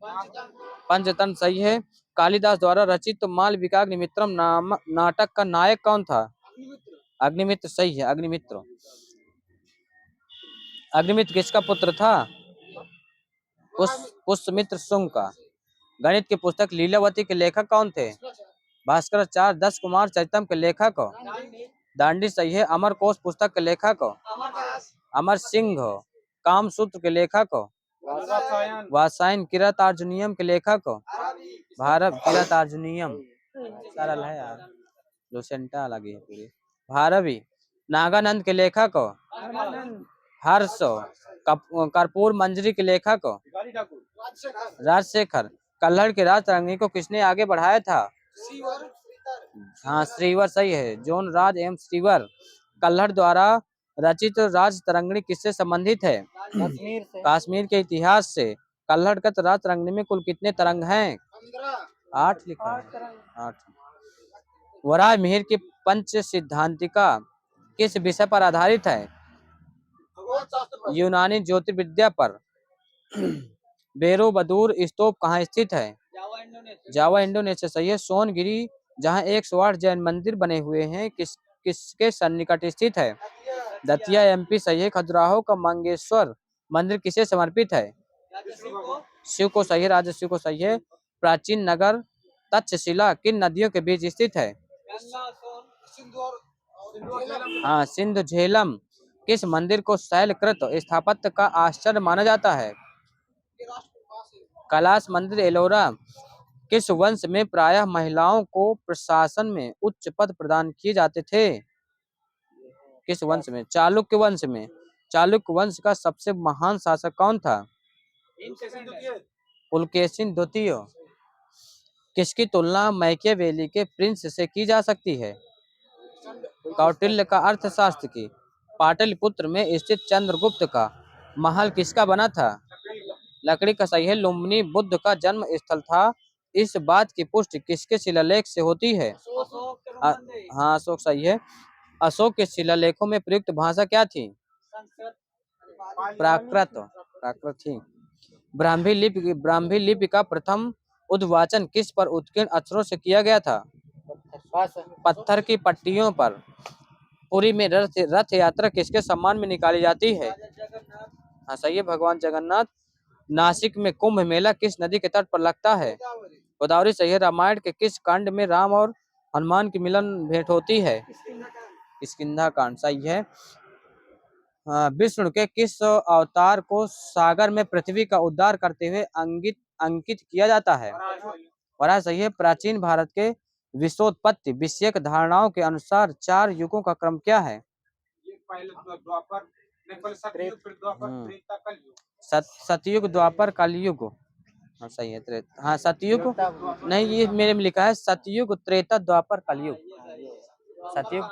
पंचतंत्र सही है। कालिदास द्वारा रचित मालविकाग्निमित्रम नाटक का नायक कौन था? अग्निमित्र सही है। अग्निमित्र। अग्निमित्र किसका पुत्र था? पुष्यमित्र शुंग का। गणित की पुस्तक लीलावती के लेखक कौन थे? भास्कराचार्य। 10 कुमार चरितम के लेखक? दांडी सही है। अमरकोश पुस्तक के लेखक? अमर सिंह। कामसूत्र के लेखक? वात्सायन। किरातार्जुनीयम के लेखक? भारत। किरातार्जुनीयम सरल है यार, लुसेंटा लगी है पूरी। भारवी। नागानंद के लेखक? हर्ष। कर्पूर मंजरी के लेखक? राजशेखर। कल्हड़ के राज तरंगी को किसने आगे बढ़ाया था? हाँ, श्रीवर सही है। जोन राज एवं श्रीवर। कल्हड़ द्वारा रचित राज तरंगिणी किससे संबंधित है? कश्मीर के इतिहास से। कल्हड़गत राज तरंगिणी में कुल कितने तरंग हैं? 8 लिखा है। 8। वराह मिहिर की पंच सिद्धांतिका किस विषय पर आधारित है? यूनानी ज्योतिर्विद्या पर। बेरोबदूर स्तूप कहाँ स्थित है? जावा इंडोनेशिया सही है। सोनगिरी जहाँ 108 जैन मंदिर बने हुए हैं किसके सन्निकट स्थित है? दतिया एमपी सही है। खजुराहो का मंगेश्वर मंदिर किसे समर्पित है? शिव को सही है। राजा शिव को सही है। प्राचीन नगर तक्षशिला किन नदियों के बीच स्थित है? हाँ, सिंधु झेलम। किस मंदिर को शैलकृत स्थापत्य का आश्चर्य माना जाता है? कैलाश मंदिर एलोरा। किस वंश में प्रायः महिलाओं को प्रशासन में उच्च पद प्रदान किए जाते थे? किस वंश में? चालुक्य वंश में। चालुक्य वंश का सबसे महान शासक कौन था? पुलकेशिन द्वितीय। किसकी तुलना मैकियावेली के प्रिंस से की जा सकती है? कौटिल्य का अर्थशास्त्र की। पाटलिपुत्र में स्थित चंद्रगुप्त का महल किसका बना था? लकड़ी का सही है। लुम्बिनी बुद्ध का जन्म स्थल था। इस बात की पुष्टि किसके शिलालेख से होती है? हाँ, अशोक सही है। अशोक के शिलालेखों में प्रयुक्त भाषा क्या थी? प्राकृत। प्राकृत थी। ब्राह्मी लिपि का प्रथम उद्वाचन किस पर उत्कीर्ण अक्षरों से किया गया था? पत्थर की पट्टियों पर। पुरी में रथ यात्रा किसके सम्मान में निकाली जाती है? हाँ सही है, भगवान जगन्नाथ। नासिक में कुंभ मेला किस नदी के तट पर लगता है? गोदावरी सही है। रामायण के किस कांड में राम और हनुमान की मिलन भेंट होती है? किष्किंधा कांड सही है। विष्णु के किस अवतार को सागर में पृथ्वी का उद्धार करते हुए अंकित किया जाता है? वराह सही है। प्राचीन भारत के विश्वोत्पत्ति विषयक धारणाओं के अनुसार 4 युगों का क्रम क्या है? सतयुग, द्वापर, कलयुग। हाँ सही है। हाँ, सतयुग नहीं, ये मेरे में लिखा है सतयुग, त्रेता, द्वापर, कलयुग। सतयुग।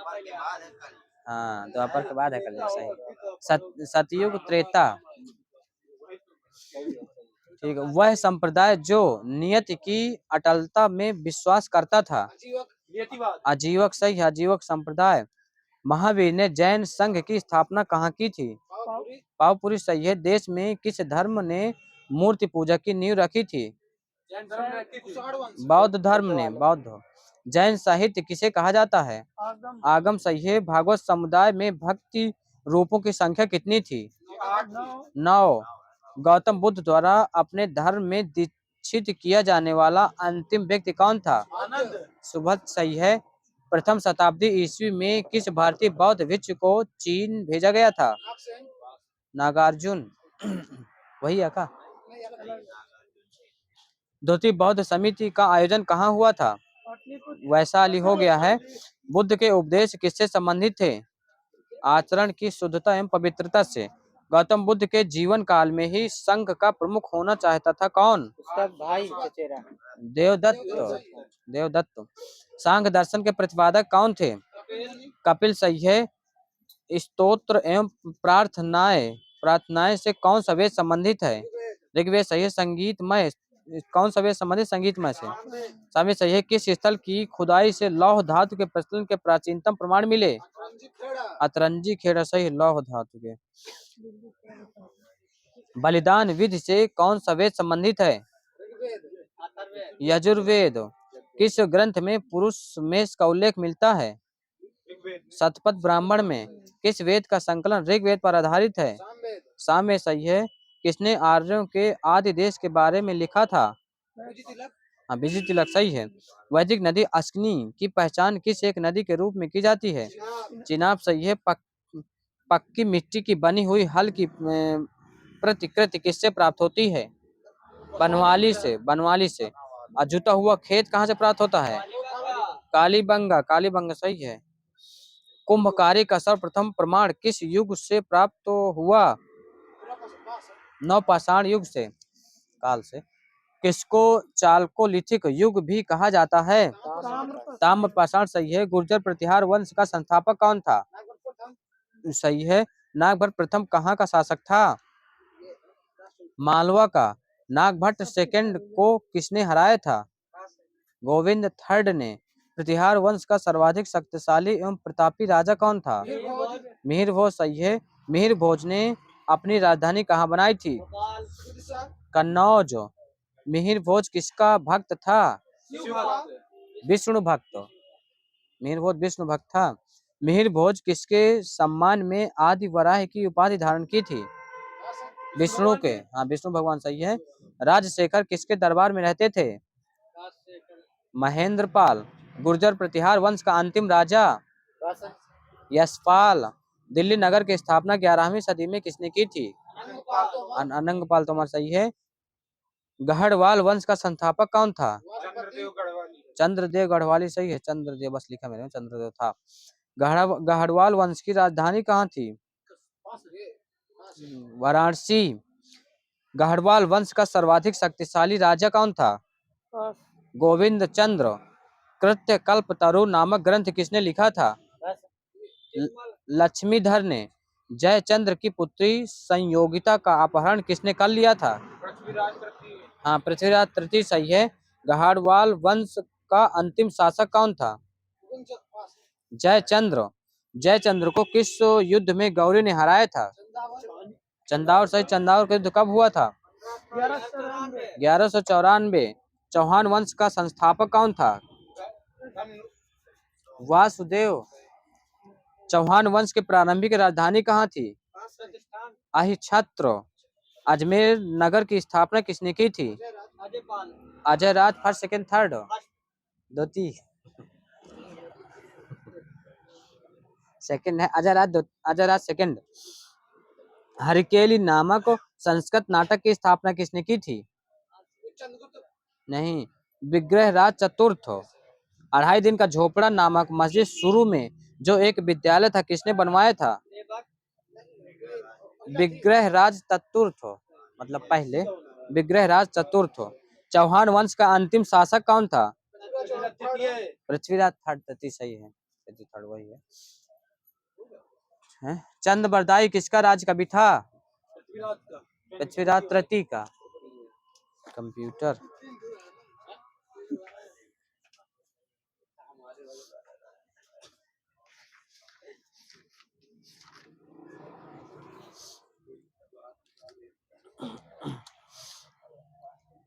हाँ, द्वापर के बाद है कलयुग। सही। सतयुग, त्रेता। ठीक है। वह संप्रदाय जो नियति की अटलता में विश्वास करता था? आजीवक सही है। आजीवक संप्रदाय। महावीर ने जैन संघ की स्थापना कहाँ की थी? पावपुरी सही है। देश में किस धर्म ने मूर्ति पूजा की नींव रखी थी? बौद्ध धर्म ने। बौद्ध। जैन साहित्य किसे कहा जाता है? आगम सही है। भागवत समुदाय में भक्ति रूपों की संख्या कितनी थी? 9। गौतम बुद्ध द्वारा अपने धर्म में दीक्षित किया जाने वाला अंतिम व्यक्ति कौन था? आनंद। सुबह सही है। प्रथम शताब्दी ईस्वी में किस भारतीय बौद्ध भिक्षु को चीन भेजा गया था? नागार्जुन। वही है का? धोती बौद्ध समिति का आयोजन कहाँ हुआ था? वैशाली हो गया है। बुद्ध के उपदेश किससे संबंधित थे? आचरण की शुद्धता एवं पवित्रता से। गौतम बुद्ध के जीवन काल में ही संघ का प्रमुख होना चाहता था कौन? उसका भाई चचेरा। देवदत्त। देवदत्त। सांख्य दर्शन के प्रतिपादक कौन थे? कपिल सही है। स्तोत्र एवं प्रार्थनाएं से कौन सा वेद संबंधित है? ऋग्वेद सही है। संगीतमय कौन सा वेद संबंधित? संगीतमय से। सामवेद सही है। किस स्थल की खुदाई से लौह धातु के प्रचलन के प्राचीनतम प्रमाण मिले? अतरंजी खेड़ा सही है, लौह धातु के। बलिदान विधि से कौन सा वेद संबंधित है? यजुर्वेद। किस ग्रंथ में पुरुष मेष का उल्लेख मिलता है? शतपथ ब्राह्मण में। किस वेद का संकलन ऋग्वेद पर आधारित है? सामवेद सही है। किसने आर्यों के आदि देश के बारे में लिखा था? हाँ, विजय तिलक सही है। वैदिक नदी अश्विनी की पहचान किस एक नदी के रूप में की जाती है? चिनाब सही है। पक्की मिट्टी की बनी हुई हल की प्रतिकृति किससे प्राप्त होती है? बनवाली से। बनवाली से। और जुता हुआ खेत कहाँ से प्राप्त होता है? कालीबंगा। कालीबंगा सही है। कुंभकारी का सर्वप्रथम प्रमाण किस युग से प्राप्त हुआ? नवपाषाण युग से, काल से। किसको चालकोलिथिक युग भी कहा जाता है? ताम्रपाषाण सही है। गुर्जर प्रतिहार वंश का संस्थापक कौन था? सही है। नागभट्ट प्रथम कहाँ का शासक था? मालवा का। नागभट्ट सेकंड को किसने हराया था? गोविंद थर्ड ने। प्रतिहार वंश का सर्वाधिक शक्तिशाली एवं प्रतापी राजा कौन था? मिहिर भोज सही है। मिहिर भोज ने अपनी राजधानी कहाँ बनाई थी? कन्नौज। मिहिर भोज किसका भक्त था? विष्णु भक्त। मिहिर भोज विष्णु भक्त था। मिहिर भोज किसके सम्मान में आदि वराह की उपाधि धारण की थी? विष्णु के। हाँ, विष्णु भगवान सही है। राजशेखर किसके दरबार में रहते थे? महेंद्रपाल। गुर्जर प्रतिहार वंश का अंतिम राजा? यशपाल। दिल्ली नगर की स्थापना 11वीं सदी में किसने की थी? अनंगपाल तोमर सही है। गढ़वाल वंश का संस्थापक कौन था? चंद्रदेव गढ़वाली सही है। चंद्रदेव बस लिखा मैंने, चंद्रदेव था। गढ़वाल वंश की राजधानी कहाँ थी? वाराणसी। गढ़वाल वंश का सर्वाधिक शक्तिशाली राजा कौन था? गोविंद चंद्र। कृत्य कल्पतरु नामक ग्रंथ किसने लिखा था? लक्ष्मीधर ने। जयचंद्र की पुत्री संयोगिता का अपहरण किसने कर लिया था? हाँ, पृथ्वीराज तृतीय सही है। गढ़वाल वंश का अंतिम शासक कौन था? जयचंद्र। जयचंद्र को किस युद्ध में गौरी ने हराया था? चंदावर सही। चंदावर का युद्ध कब हुआ था? 1194। चौहान वंश का संस्थापक कौन था? वासुदेव। चौहान वंश की प्रारंभिक राजधानी कहाँ थी? अहिछत्र। अजमेर नगर की स्थापना किसने की थी? अजय राज फर्स्ट सेकंड थर्ड। द्वितीय सेकंड है अजय राज सेकंड। हरकेली नामक संस्कृत नाटक की स्थापना किसने की थी? नहीं, विग्रहराज चतुर्थ। 2.5 दिन का झोपड़ा नामक मस्जिद शुरू में जो एक विद्यालय था किसने बनवाया था? विग्रहराज चतुर्थ, मतलब पहले विग्रहराज चतुर्थ। चौहान वंश का अंतिम शासक कौन था? पृथ्वीराज थर्ड। तृतीय सही है। थर्ड वही है। चंद्रबरदाई किसका राज कवि था? पृथ्वीराज तृतीय का। कंप्यूटर।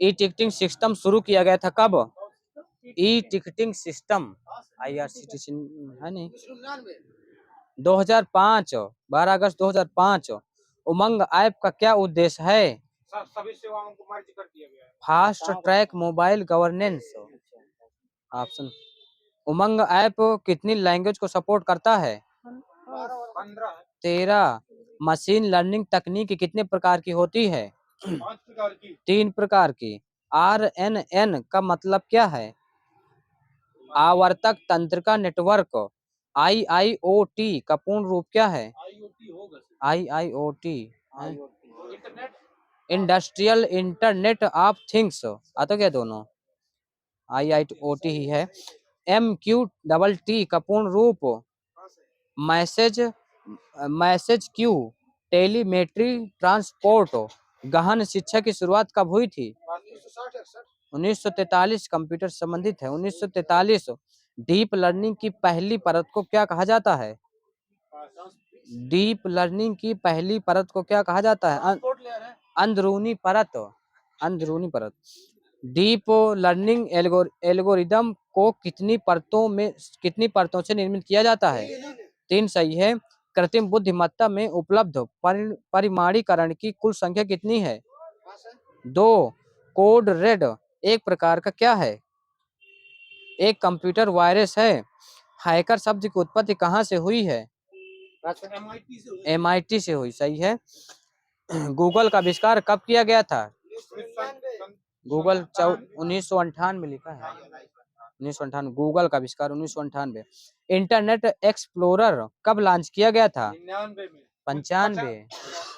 ई टिकटिंग सिस्टम शुरू किया गया था कब? ई टिकटिंग सिस्टम IRCTC है नहीं, 2005, 12 अगस्त 2005। उमंग ऐप का क्या उद्देश्य है? सभी सेवाओं को मर्ज कर दिया गया है। Fast track mobile governance. Option UMANG app कितनी लैंग्वेज को सपोर्ट करता है? 15 13। मशीन लर्निंग तकनीक कितने प्रकार की होती है? 5 प्रकार की। 3 प्रकार की। RNN का मतलब क्या है? आवर्तक तंत्रिका नेटवर्क। IIoT का पूर्ण रूप क्या है? IoT होगा IIoT internet industrial internet of things. आता क्या दोनों? IIoT ही है। MQTT का पूर्ण रूप? Message message queue telemetry transport. गहन शिक्षा की शुरुआत कब हुई थी? 1943। कंप्यूटर से संबंधित है। 1943। डीप लर्निंग की पहली परत को क्या कहा जाता है? डीप लर्निंग की पहली परत को क्या कहा जाता है? अंदरूनी परत। अंदरूनी परत। डीप लर्निंग एल्गोरिदम को कितनी परतों से निर्मित किया जाता है? 3 सही है। कृत्रिम बुद्धिमत्ता में उपलब्ध परिमाणीकरण की कुल संख्या कितनी है? 2। कोड रेड एक प्रकार का क्या है? एक कंप्यूटर वायरस है। हैकर शब्द की उत्पत्ति कहाँ से हुई है? MIT से हुई। MIT से हुई। सही है। गूगल का आविष्कार कब किया गया था? गूगल 1958 में लिखा है। 1958। गूगल का आविष्कार 1998। इंटरनेट एक्सप्लोरर कब लॉन्च किया गया था? 99 में। 95।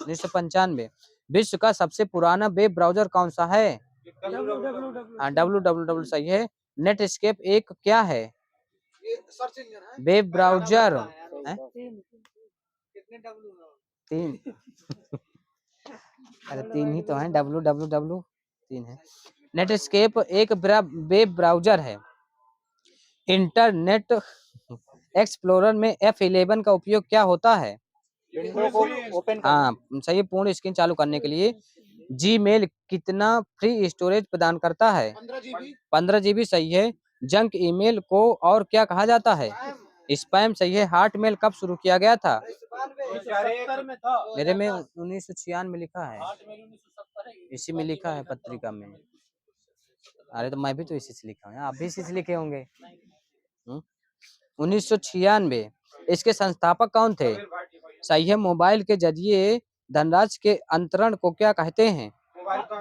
1995। विश्व का सबसे पुराना वेब ब्राउजर कौन सा है? हाँ, www सही है। नेटस्केप एक क्या है? सर्च इंजन है। वेब ब्राउजर है? कितने W है? 3। अरे 3 ही तो है। www 3 है। नेटस्केप एक वेब ब्राउजर है। इंटरनेट एक्सप्लोरर में F11 का उपयोग क्या होता है? विंडो को ओपन हाँ सही है। पूर्ण स्क्रीन चालू करने के लिए। जीमेल कितना फ्री स्टोरेज प्रदान करता है? 15 GB सही है। जंक ईमेल को और क्या कहा जाता है? स्पैम सही है। हॉटमेल कब शुरू किया गया था? 1970 में था। मेरे में 1996 में लिखा है। 1970 है। इसी में लिखा है पत्रिका में। अरे तो मैं भी तो इसी से लिखा हूँ। आप भी इसी से लिखे होंगे। 1996। इसके संस्थापक कौन थे? सही है। मोबाइल के जरिए धनराशि के अंतरण को क्या कहते हैं? मोबाइल का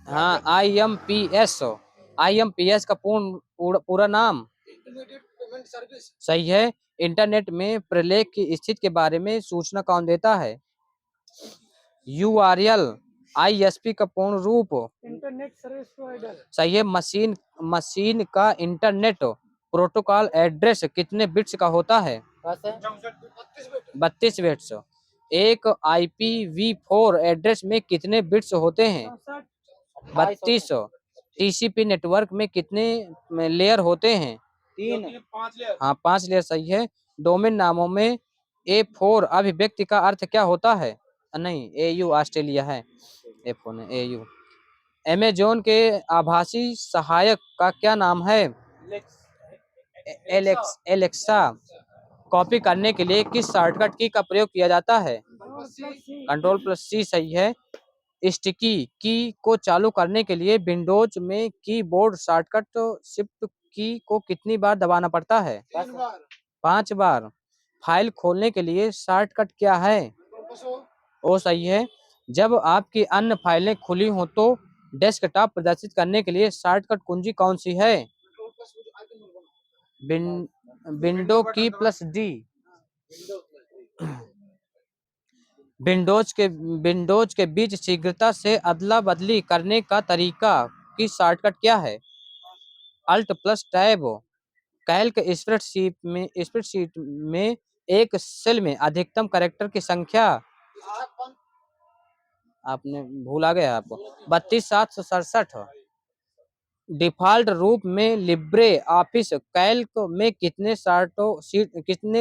हाँ, IMPS का पूरा नाम? Internet payment service. सही है। इंटरनेट में प्रलेख की स्थिति के बारे में सूचना कौन देता है? URL ISP का पूर्ण रूप? Internet service provider. सही है। मशीन का इंटरनेट प्रोटोकॉल एड्रेस कितने बिट्स का होता है? 32 बिट्स। एक IPv4 एड्रेस में कितने बिट्स होते हैं? 32। TCP नेटवर्क में कितने लेयर होते हैं? 3 5 लेयर। हाँ 5 लेयर सही है। डोमेन नामों में A4 अभिव्यक्ति का अर्थ क्या होता है? नहीं, AU ऑस्ट्रेलिया है। A4 है AU। अमेजोन के आभासी सहायक का क्या नाम है? एलेक्सा। कॉपी करने के लिए किस शॉर्टकट की का प्रयोग किया जाता है? Ctrl+C सही है। स्टिकी की को चालू करने के लिए विंडोज में कीबोर्ड शॉर्टकट शिफ्ट की को कितनी बार दबाना पड़ता है? 5 बार। फाइल खोलने के लिए शॉर्टकट क्या है? ओ सही है। जब आपकी अन्य फाइलें खुली हो तो डेस्कटॉप प्रदर्शित करने के लिए शॉर्टकट कुंजी कौन सी है? विंडो की प्लस डी। विंडोज के बीच शीघ्रता से अदला बदली करने का तरीका की शॉर्टकट क्या है? Alt+Tab। कैल्क स्प्रेडशीट में एक सेल में अधिकतम कैरेक्टर की संख्या? आपने भूल आ गया आपको। 32767। डिफ़ॉल्ट रूप में लिब्रे ऑफिस कैल्क में कितने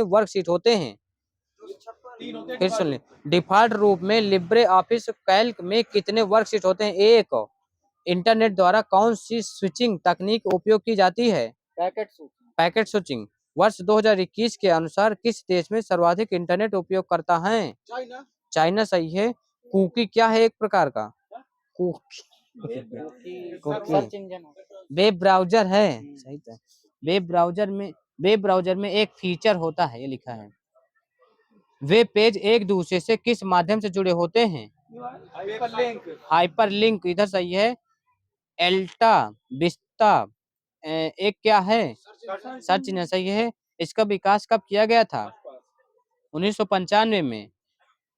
वर्कशीट होते हैं? 3 होते फिर सुन ले। डिफ़ॉल्ट रूप में लिब्रे ऑफिस कैल्क में कितने वर्कशीट होते हैं? 1। इंटरनेट द्वारा कौन सी स्विचिंग तकनीक उपयोग की जाती है? Packet switching. वर्ष 2021 के अनुसार किस देश में सर्वाधिक इंटरनेट उपयोगकर्ता हैं? चाइना। चाइना सही है। कुकी क्या है एक प्रकार का? Cookie search engine web browser है। सही था। वेब ब्राउजर में एक फीचर होता है, ये लिखा है। वेब पेज एक दूसरे से किस माध्यम से जुड़े होते हैं? हाइपरलिंक हाइपरलिंक इधर सही है। एल्टा विस्ता एक क्या है? सर्च इंजन सही है। इसका विकास कब किया गया था? 1995 में।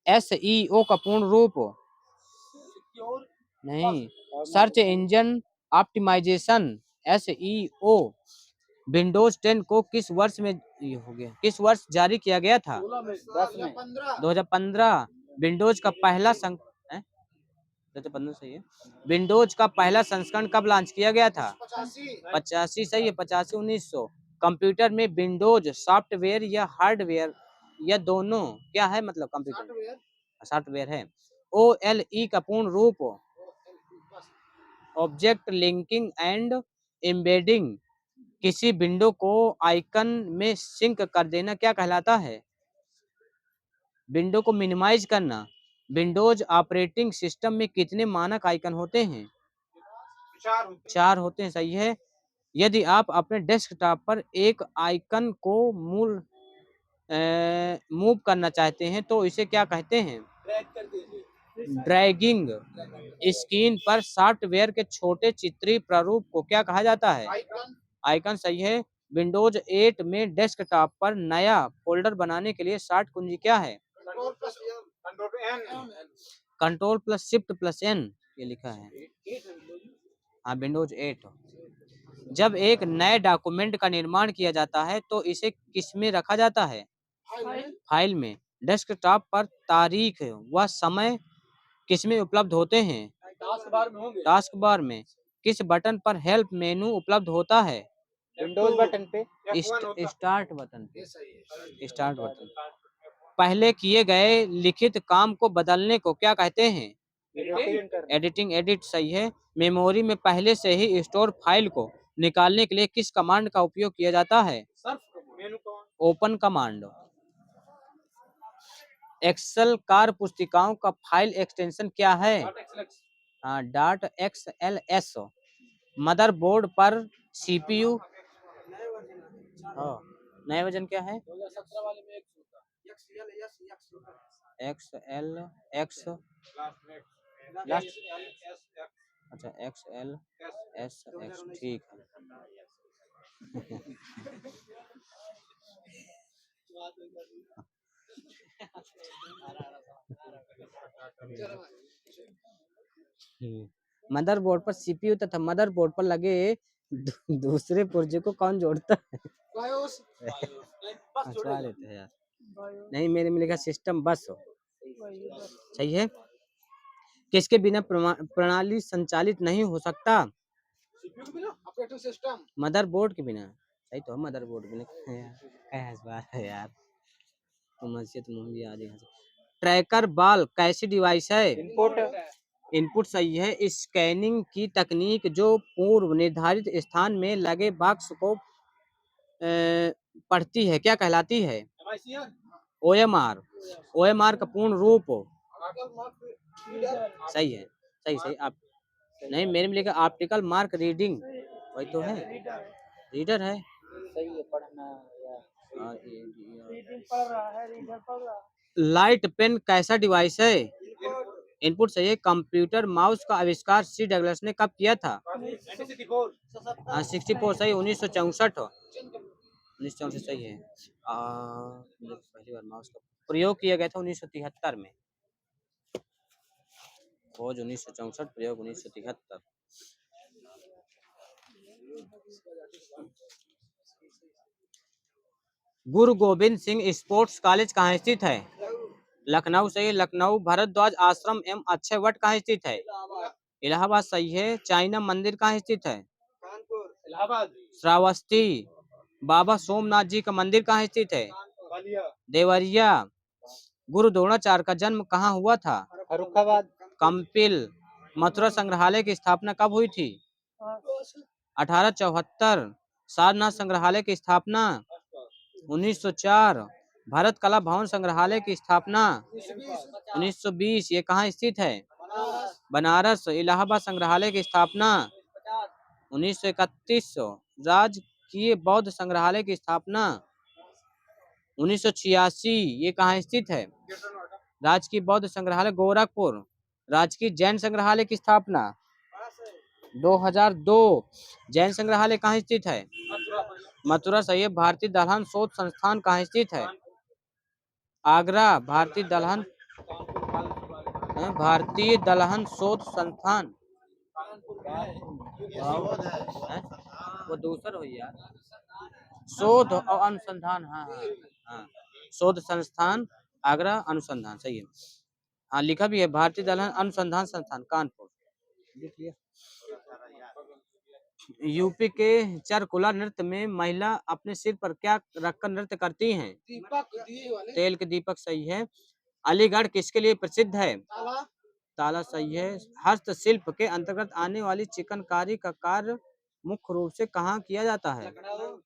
SEO का पूर्ण रूप? नहीं, search engine optimisation SEO Windows 10 को किस वर्ष में ये हो गया, किस वर्ष जारी किया गया था? 2015। विंडोज का पहला 2015 सही है। विंडोज का पहला संस्करण कब लॉन्च किया गया था? 85 सही है। 85 1900। कंप्यूटर में विंडोज सॉफ्टवेयर या हार्डवेयर या दोनों क्या है, मतलब कंप्यूटर सॉफ्टवेयर है। OLE का पूर्ण रूप? Object linking and embedding. किसी विंडो को आइकन में सिंक कर देना क्या कहलाता है? विंडो को मिनिमाइज करना। विंडोज ऑपरेटिंग सिस्टम में कितने मानक आइकन होते हैं? 4 होते हैं सही है। यदि आप अपने डेस्कटॉप पर एक आइकन को मूव करना चाहते हैं तो इसे क्या कहते हैं? ड्रैगिंग। स्क्रीन पर सॉफ्टवेयर के छोटे चित्रीय प्रारूप को क्या कहा जाता है? आइकन सही है। विंडोज 8 में डेस्कटॉप पर नया फोल्डर बनाने के लिए शॉर्ट कुंजी क्या है? Control plus shift plus N, ये लिखा है। हाँ, विंडोज 8। जब एक नए डॉक्यूमेंट का निर्माण किया जाता है तो इसे किस में रखा जाता है? फाइल में। डेस्कटॉप पर तारीख व समय किस में उपलब्ध होते हैं? टास्क बार में। किस बटन पर हेल्प मेनू उपलब्ध होता है? विंडोज बटन पे स्टार्ट बटन पे। Start button. पहले किए गए लिखित काम को बदलने को क्या कहते हैं? एडिटिंग एडिट सही है। मेमोरी में पहले से ही स्टोर फाइल को निकालने के लिए किस कमांड का उपयोग किया जाता है? Open command. एक्सेल कार्य पुस्तिकाओं का फाइल एक्सटेंशन क्या है? हाँ, .xls। मदरबोर्ड पर CPU नया वर्जन क्या है? 2017 वाले में XL X अच्छा XL SX ठीक है। मदरबोर्ड पर CPU तथा मदरबोर्ड पर लगे दूसरे पुर्जे को कौन जोड़ता है? हंसवा देते हैं यार। नहीं, मेरे में लिखा सिस्टम बस हो। सही है। किसके बिना प्रणाली संचालित नहीं हो सकता? Operating system. मदरबोर्ड के बिना। सही तो है, मदरबोर्ड बिना है यार। तुम भी आ रही। ट्रैकर बॉल कैसी डिवाइस है? इनपुट सही है। स्कैनिंग की तकनीक जो पूर्व निर्धारित स्थान में लगे बॉक्स को पढ़ती है क्या कहलाती है? OMR। OMR का पूर्ण रूप? सही है। सही आप नहीं, मेरे में लिखा ऑप्टिकल मार्क रीडिंग, वही तो है। रीडर है। सही है, पढ़ना रीडिंग पढ़ रहा है, रीडर पढ़ रहा है। लाइट पेन कैसा डिवाइस है? इनपुट सही है। कंप्यूटर माउस का आविष्कार C डगलस ने कब किया था? 64 सही। 1964। 1964 सही है। पहली बार माउस का प्रयोग किया गया था 1973 में। खोज 1964, प्रयोग 1973। गुरु गोविंद सिंह स्पोर्ट्स कॉलेज कहाँ स्थित है? लखनऊ सही है। लखनऊ भारद्वाज आश्रम एवं अक्षय वट कहाँ स्थित है? इलाहाबाद सही है। चाइना मंदिर कहाँ स्थित है? इलाहाबाद। श्रावस्ती। बाबा सोमनाथ जी का मंदिर कहाँ स्थित है? देवरिया। गुरु द्रोणाचार्य का जन्म कहाँ हुआ था? फर्रुखाबाद। कंपिल। मथुरा संग्रहालय की स्थापना कब हुई थी? 1874। सारनाथ संग्रहालय की स्थापना 1904। भारत कला भवन संग्रहालय की स्थापना 1920 1920। ये कहाँ स्थित है? बनारस बनारस। इलाहाबाद संग्रहालय की स्थापना 1931। राजकीय बौद्ध संग्रहालय की स्थापना 1986। ये कहाँ स्थित है? राजकीय बौद्ध संग्रहालय गोरखपुर। राजकीय जैन संग्रहालय की स्थापना 2002। जैन संग्रहालय कहाँ स्थित है? मथुरा। सही है। भारतीय दलहन शोध संस्थान कहाँ स्थित है? आगरा। भारतीय दलहन शोध संस्थान है? वो दूसरा हो यार। शोध और अनुसंधान। हाँ हाँ हाँ। शोध संस्थान आगरा, अनुसंधान। सही है। हाँ, लिखा भी है भारतीय दलहन अनुसंधान संस्थान कानपुर। लिख लिया। यूपी के चरकुला नृत्य में महिला अपने सिर पर क्या रखकर नृत्य करती हैं? दीपक दिए वाले तेल के दीपक। सही है। अलीगढ़ किसके लिए प्रसिद्ध है? ताला ताला। सही है। हस्तशिल्प के अंतर्गत आने वाली चिकनकारी का कार्य मुख्य रूप से कहाँ किया जाता है? लखनऊ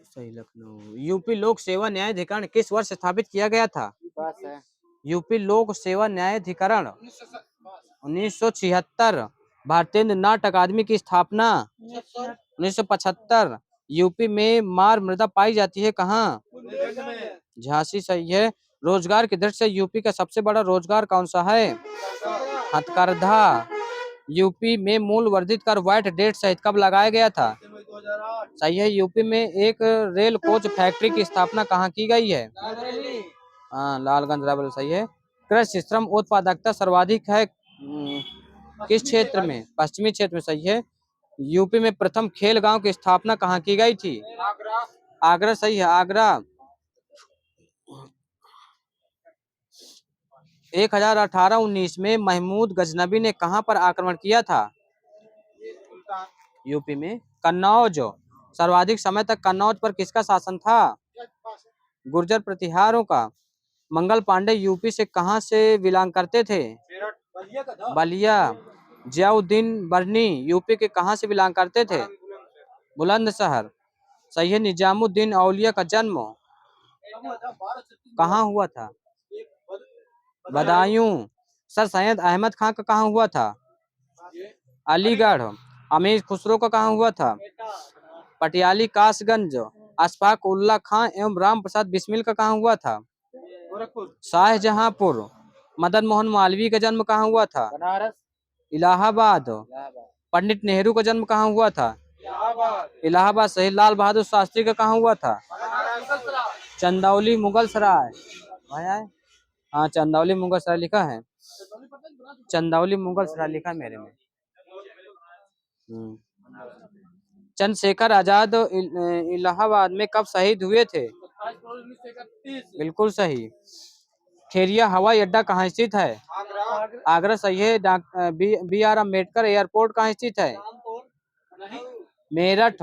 सही, लखनऊ। यूपी लोक सेवा न्यायाधिकरण किस वर्ष स्थापित किया गया था? बस है यूपी लोक सेवा न्यायाधिकरण 1976 1976। भारतीय नाट्य अकादमी की स्थापना 1975। यूपी में मार मृदा पाई जाती है कहाँ? बुंदेलखंड में झांसी। सही है। रोजगार की दृष्टि से यूपी का सबसे बड़ा रोजगार कौन सा है? हथकरघा। यूपी में मूल वर्धित कर वैट डेट सहित कब लगाया गया था? 2008 सही है। यूपी में एक रेल कोच फैक्ट्री की स्थापना कहाँ की गई है? रायबरेली हाँ, लालगंज रायबरेली। सही है। कृषि श्रम उत्पादकता सर्वाधिक है किस क्षेत्र में? पश्चिमी क्षेत्र में। सही है। यूपी में प्रथम खेल गांव की स्थापना कहाँ की गई थी? आगरा आगरा। सही है। आगरा। 1018-19 में महमूद गजनबी ने कहां पर आक्रमण किया था? सुल्तान यूपी में कन्नौज। सर्वाधिक समय तक कन्नौज पर किसका शासन था? गुर्जर प्रतिहारों का। मंगल पांडे यूपी से कहां से बिलोंग करते थे? मेरठ बलिया का था बलिया। जियाउद्दीन बरनी यूपी के कहां से बिलोंग करते थे? बुलंदशहर। सही है। निजामुद्दीन औलिया का जन्म कहाँ हुआ था? बदायूं। सर सैयद अहमद खान का कहाँ हुआ था? अलीगढ़। अमीर खुसरो का कहाँ हुआ था? पटियाली कासगंज। अशफाक उल्ला खान एवं राम प्रसाद बिस्मिल का कहाँ हुआ था? गोरखपुर शाहजहांपुर। मदन मोहन मालवीय का जन्म कहाँ हुआ था? बनारस इलाहाबाद। पंडित नेहरू का जन्म कहाँ हुआ था? इलाहाबाद। सही। लाल बहादुर शास्त्री का कहाँ हुआ था? चंदौली मुगल सराय। आया है? हाँ, चंदौली मुगल सराय लिखा है। चंदौली मुगल सराय लिखा है मेरे में। चंद्रशेखर आजाद इलाहाबाद में कब शहीद हुए थे? 1931 बिल्कुल सही। खेरिया हवाई अड्डा कहाँ स्थित है? आगरा आगरा। सही है। बी आर अम्बेडकर एयरपोर्ट कहाँ स्थित है? नहीं मेरठ।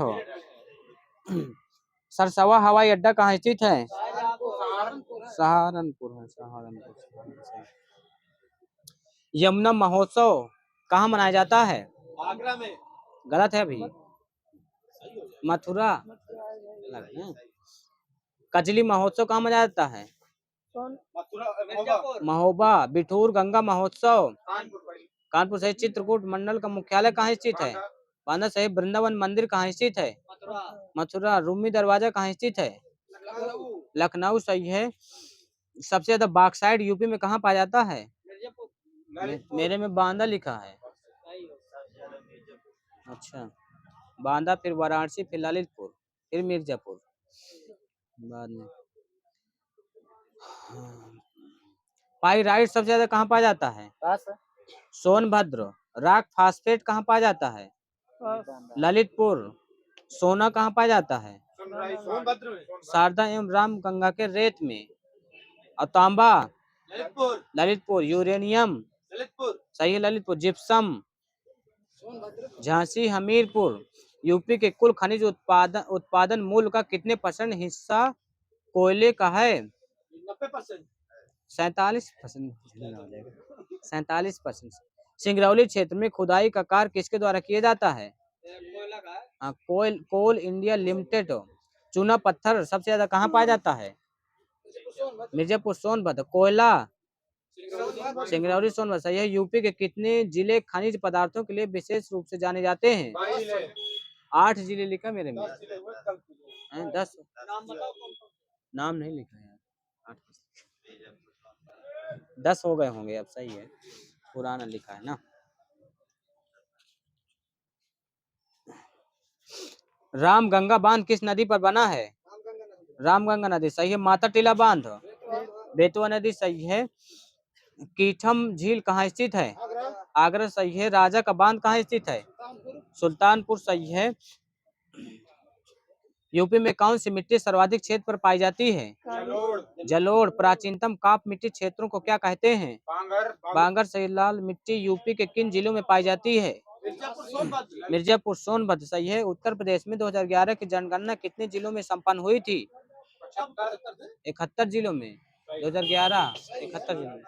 सरसवा हवाई अड्डा कहाँ स्थित है? सहारनपुर सहारनपुर है। सहारनपुर। यमुना महोत्सव कहाँ मनाया जाता है? आगरा में गलत है अभी। मथुरा। कजली महोत्सव कहाँ मनाया जाता है? मथुरा मिर्जापुर महोबा। बिठूर गंगा महोत्सव कानपुर कानपुर से। चित्रकूट मंडल का मुख्यालय कहाँ स्थित है? बांदा से। वृंदावन मंदिर कहाँ स्थित है? मथुरा। रूमी दरवाजा कहाँ स्थित है? लखनऊ लखनऊ। सही है। सबसे ज्यादा बॉक्साइट यूपी में कहाँ पाया जाता है? मेरे में बांदा लिखा है। अच्छा, बांदा, फिर वाराणसी, फिर ललितपुर, फिर मिर्जापुर बाद में। पाइराइट सबसे ज्यादा कहाँ पाया जाता है? सोनभद्र। रॉक फास्फेट कहाँ पाया जाता है? ललितपुर। सोना कहाँ पाया जाता है? सोनभद्र में शारदा एवं राम गंगा के रेत में। और तांबा ललितपुर ललितपुर। यूरेनियम ललितपुर सही है। ललितपुर। जिप्सम सोनभद्र झांसी हमीरपुर। यूपी के कुल खनिज उत्पादन मूल्य का कितने % हिस्सा कोयले का है? 90% 47%। 47%। सिंगरौली क्षेत्र में खुदाई का कार्य किसके द्वारा किया जाता है? कोयला का कोल इंडिया लिमिटेड चूना पत्थर सबसे ज्यादा कहाँ पाया जाता है? मिर्जापुर सोनभद्र। कोयला सिंगरौली सोनभद्र सही है। यूपी के कितने जिले खनिज पदार्थों के लिए विशेष रूप से जाने जाते हैं? 8 जिले लिखा मेरे में। 10 नाम नहीं लिखा यार। 10 हो गए होंगे अब, सही है, पुराना लिखा है ना। रामगंगा बांध किस नदी पर बना है? रामगंगा नदी सही है। माता टीला बांध बेतवा नदी सही है। कीठम झील कहाँ स्थित है? आगरा सही है। राजा का बांध कहाँ स्थित है? सुल्तानपुर सही है। यूपी में कौन सी मिट्टी सर्वाधिक क्षेत्र पर पाई जाती है? जलोढ़। प्राचीनतम काप मिट्टी क्षेत्रों को क्या कहते हैं? बांगर सही। लाल मिट्टी यूपी के किन जिलों में पाई जाती है? मिर्जापुर सोनभद्र सही है। उत्तर प्रदेश में 2011 की जनगणना कितने जिलों में संपन्न हुई थी? 71 जिलों में। 2011 71 जिलों में।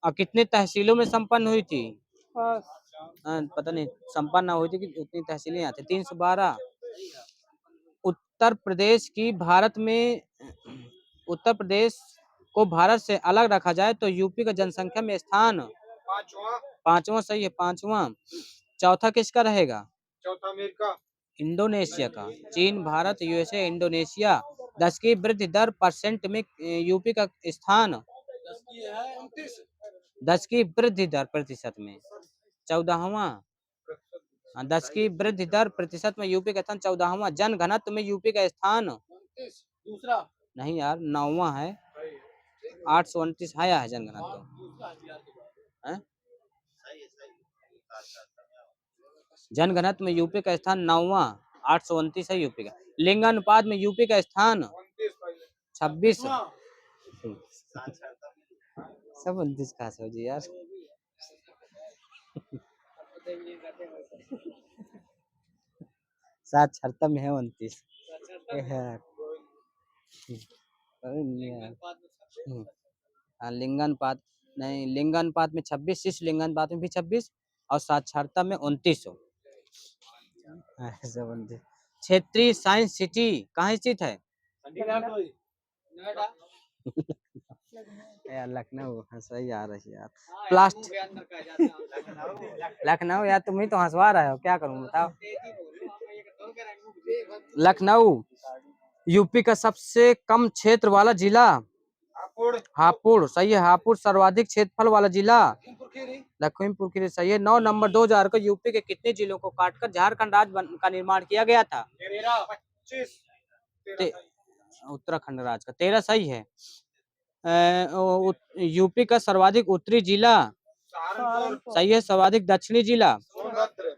और कितने तहसीलों में संपन्न हुई थी? पता नहीं संपन्न ना हुई थी कि उतनी तहसीलें आती। 312। उत्तर प्रदेश को भारत से अलग रखा जाए तो यूपी का जनसंख्या में स्थान? पांचवा सही है। पांचवा। चौथा किसका रहेगा? चौथा अमेरिका। इंडोनेशिया का। चीन, भारत, यूएसए, इंडोनेशिया। 10 की वृद्धि दर परसेंट में यूपी का स्थान? 10 की वृद्धि दर प्रतिशत में 14वां। 10 की वृद्धि दर प्रतिशत में यूपी का स्थान 14वां। जन घनत्व में यूपी का स्थान? दूसरा नहीं यार, 9वां है। 829 आया है जन घनत्व। जन घनत्व में यूपी का स्थान 9वां। 829 है यूपी का। लिंगानुपात में यूपी का स्थान? 26। सब 29 कहाँ से हो जी यार। साक्षरता में है 29। लिंगानुपात नहीं, लिंगानुपात में 26, शिशु लिंगानुपात में भी 26 और साक्षरता में 29 हो। क्षेत्रीय साइंस सिटी कहाँ स्थित है? यार लखनऊ। सही आ रही है यार। प्लास्टिक लखनऊ यार, तुम ही तो हंसवा रहे हो, क्या करूं बताओ। लखनऊ। यूपी का सबसे कम क्षेत्र वाला जिला? हापुड़ सही है। हापुड़ सर्वाधिक क्षेत्रफल वाला जिला? लखीमपुर खीरी सही है। 9 नवंबर 2000 को यूपी के कितने जिलों को काटकर झारखंड राज्य का निर्माण किया गया था? 25। उत्तराखंड राज्य का। 13 सही है। यूपी का सर्वाधिक उत्तरी जिला? सही है। सर्वाधिक दक्षिणी जिला?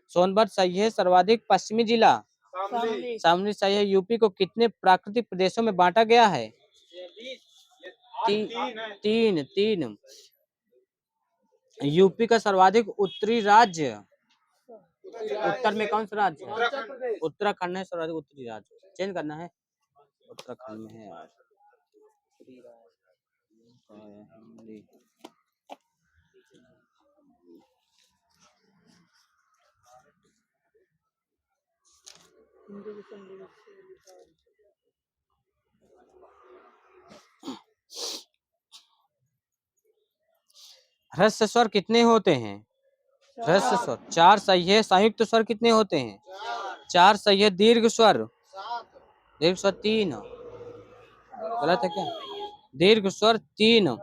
सोनभद्र सही है। सर्वाधिक पश्चिमी जिला? शामली सही है। यूपी को कितने प्राकृतिक प्रदेशों में बांटा गया है? 3। यूपी का सर्वाधिक उत्तरी राज्य? उत्तर में कौन सा राज्य है? उत्तराखंड है सर्वाधिक उत्तरी राज्य। चेंज करना है। उत्तराखंड में है यार। ह्रस्व स्वर कितने होते हैं? ह्रस्व स्वर 4 सही है। संयुक्त स्वर कितने होते हैं? 4 सही है। दीर्घ स्वर? 3 गलत है क्या? दीर्घ स्वर 3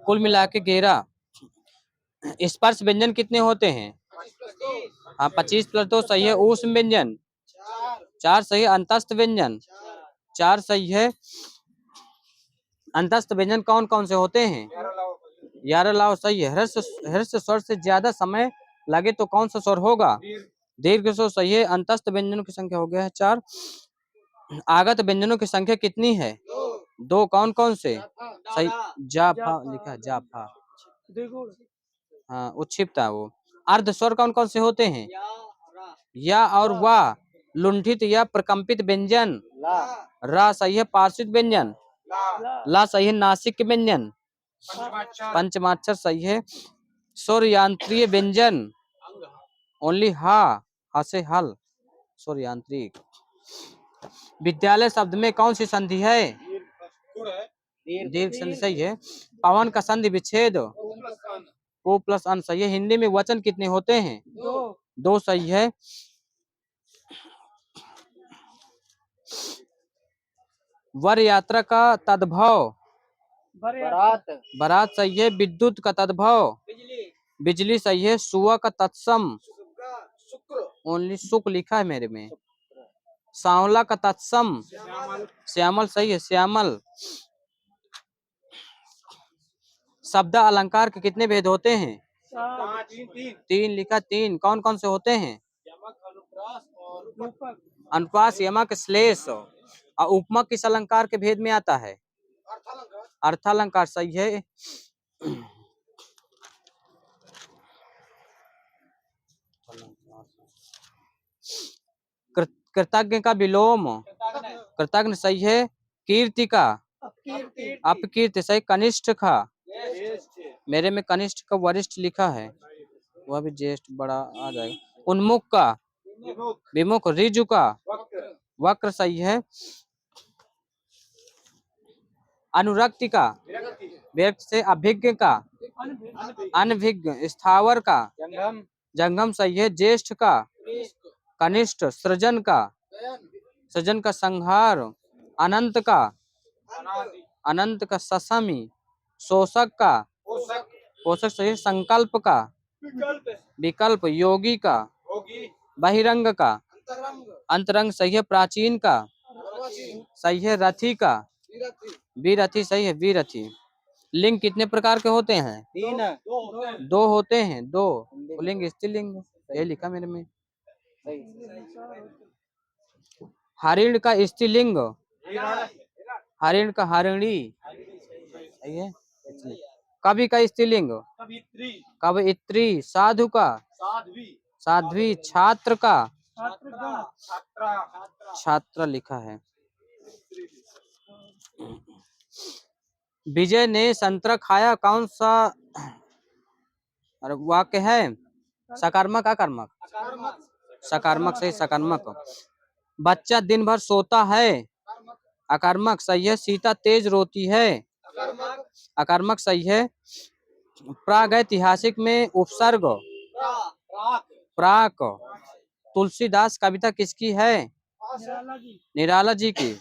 कुल मिला के 11। स्पर्श व्यंजन कितने होते हैं? हाँ 25+2 सही है। ऊष्म व्यंजन? 4 सही है। अंतस्थ व्यंजन? 4 सही है। अंतस्थ व्यंजन कौन कौन से होते हैं? 11 लाओ सही है। ह्रस्व स्वर से ज्यादा समय लगे तो कौन सा स्वर होगा? दीर्घ स्वर सही है। अंतस्थ व्यंजनों की संख्या हो गया है 4। आगत व्यंजनों की संख्या कितनी है? 2। कौन कौन से? सही। जाफा लिखा है। जाफा। हाँ उच्छिप्ता वो। अर्ध स्वर कौन कौन से होते हैं? या और वाह। लुंठित या प्रकंपित व्यंजन? रा सही है। पार्श्विक व्यंजन? ला सही है। नासिक व्यंजन? पंचमाक्षर सही है। स्वर यांत्रिक व्यंजन? ओनली हा। हा से हल। स्वर यांत्रिक। विद्यालय शब्द में कौन सी संधि है? गुण है। दीर्घ संधि सही है। पवन का संधि विच्छेद? पो प्लस अन सही है। हिंदी में वचन कितने होते हैं? दो सही है। वर यात्रा का तद्भव? बारात सही है। विद्युत का तद्भव? बिजली सही है। सुआ का तत्सम? शुक्र। ओनली शुक्र लिखा है मेरे में। सांवला का तत्सम? श्यामल सही है। श्यामल। शब्द अलंकार के कितने भेद होते हैं? तीन लिखा। तीन कौन कौन से होते हैं? अनुप्रास, यमक, श्लेष। और उपमा किस अलंकार के भेद में आता है? अर्थालंकार सही है। कृतज्ञ का विलोम? कृतज्ञ सही है। कीर्ति का? अपकीर्ति सही। कनिष्ठ का? मेरे में कनिष्ठ का वरिष्ठ लिखा है, वह भी ज्येष्ठ बड़ा आ जाएगा। उन्मुख का? विमुख। ऋजु का? वक्र सही है। अनुरक्ति का? विरक्त से। अभिज्ञ का? अनभिज्ञ। स्थावर का? जंगम सही है। ज्येष्ठ का? कनिष्ठ। सृजन का? सृजन का संहार। अनंत का? अनंत का ससमी। शोषक का? पोषक सही है। संकल्प का? विकल्प। योगी का? बहिरंग का? अंतरंग सही है। प्राचीन का? सही है। रथी का? विरथी सही है। विरथी। लिंग कितने प्रकार के होते हैं? दो होते हैं। दो। पुल्लिंग स्त्रीलिंग, ये लिखा मेरे में। हरिण का स्त्रीलिंग? हरिण का हरिणी सही है। कवि का स्त्रीलिंग? कवयित्री। साधु का? साध्वी। छात्र का? छात्र लिखा है। विजय ने संतरा खाया कौन सा वाक्य है? सकारात्मक आकर्मक? सकारात्मक सही। सकारात्मक। बच्चा दिन भर सोता है? अकर्मक सही है। सीता तेज रोती है? अकर्मक सही है। प्रागैतिहासिक में उपसर्ग? प्राक। तुलसीदास कविता किसकी है? निराला जी की।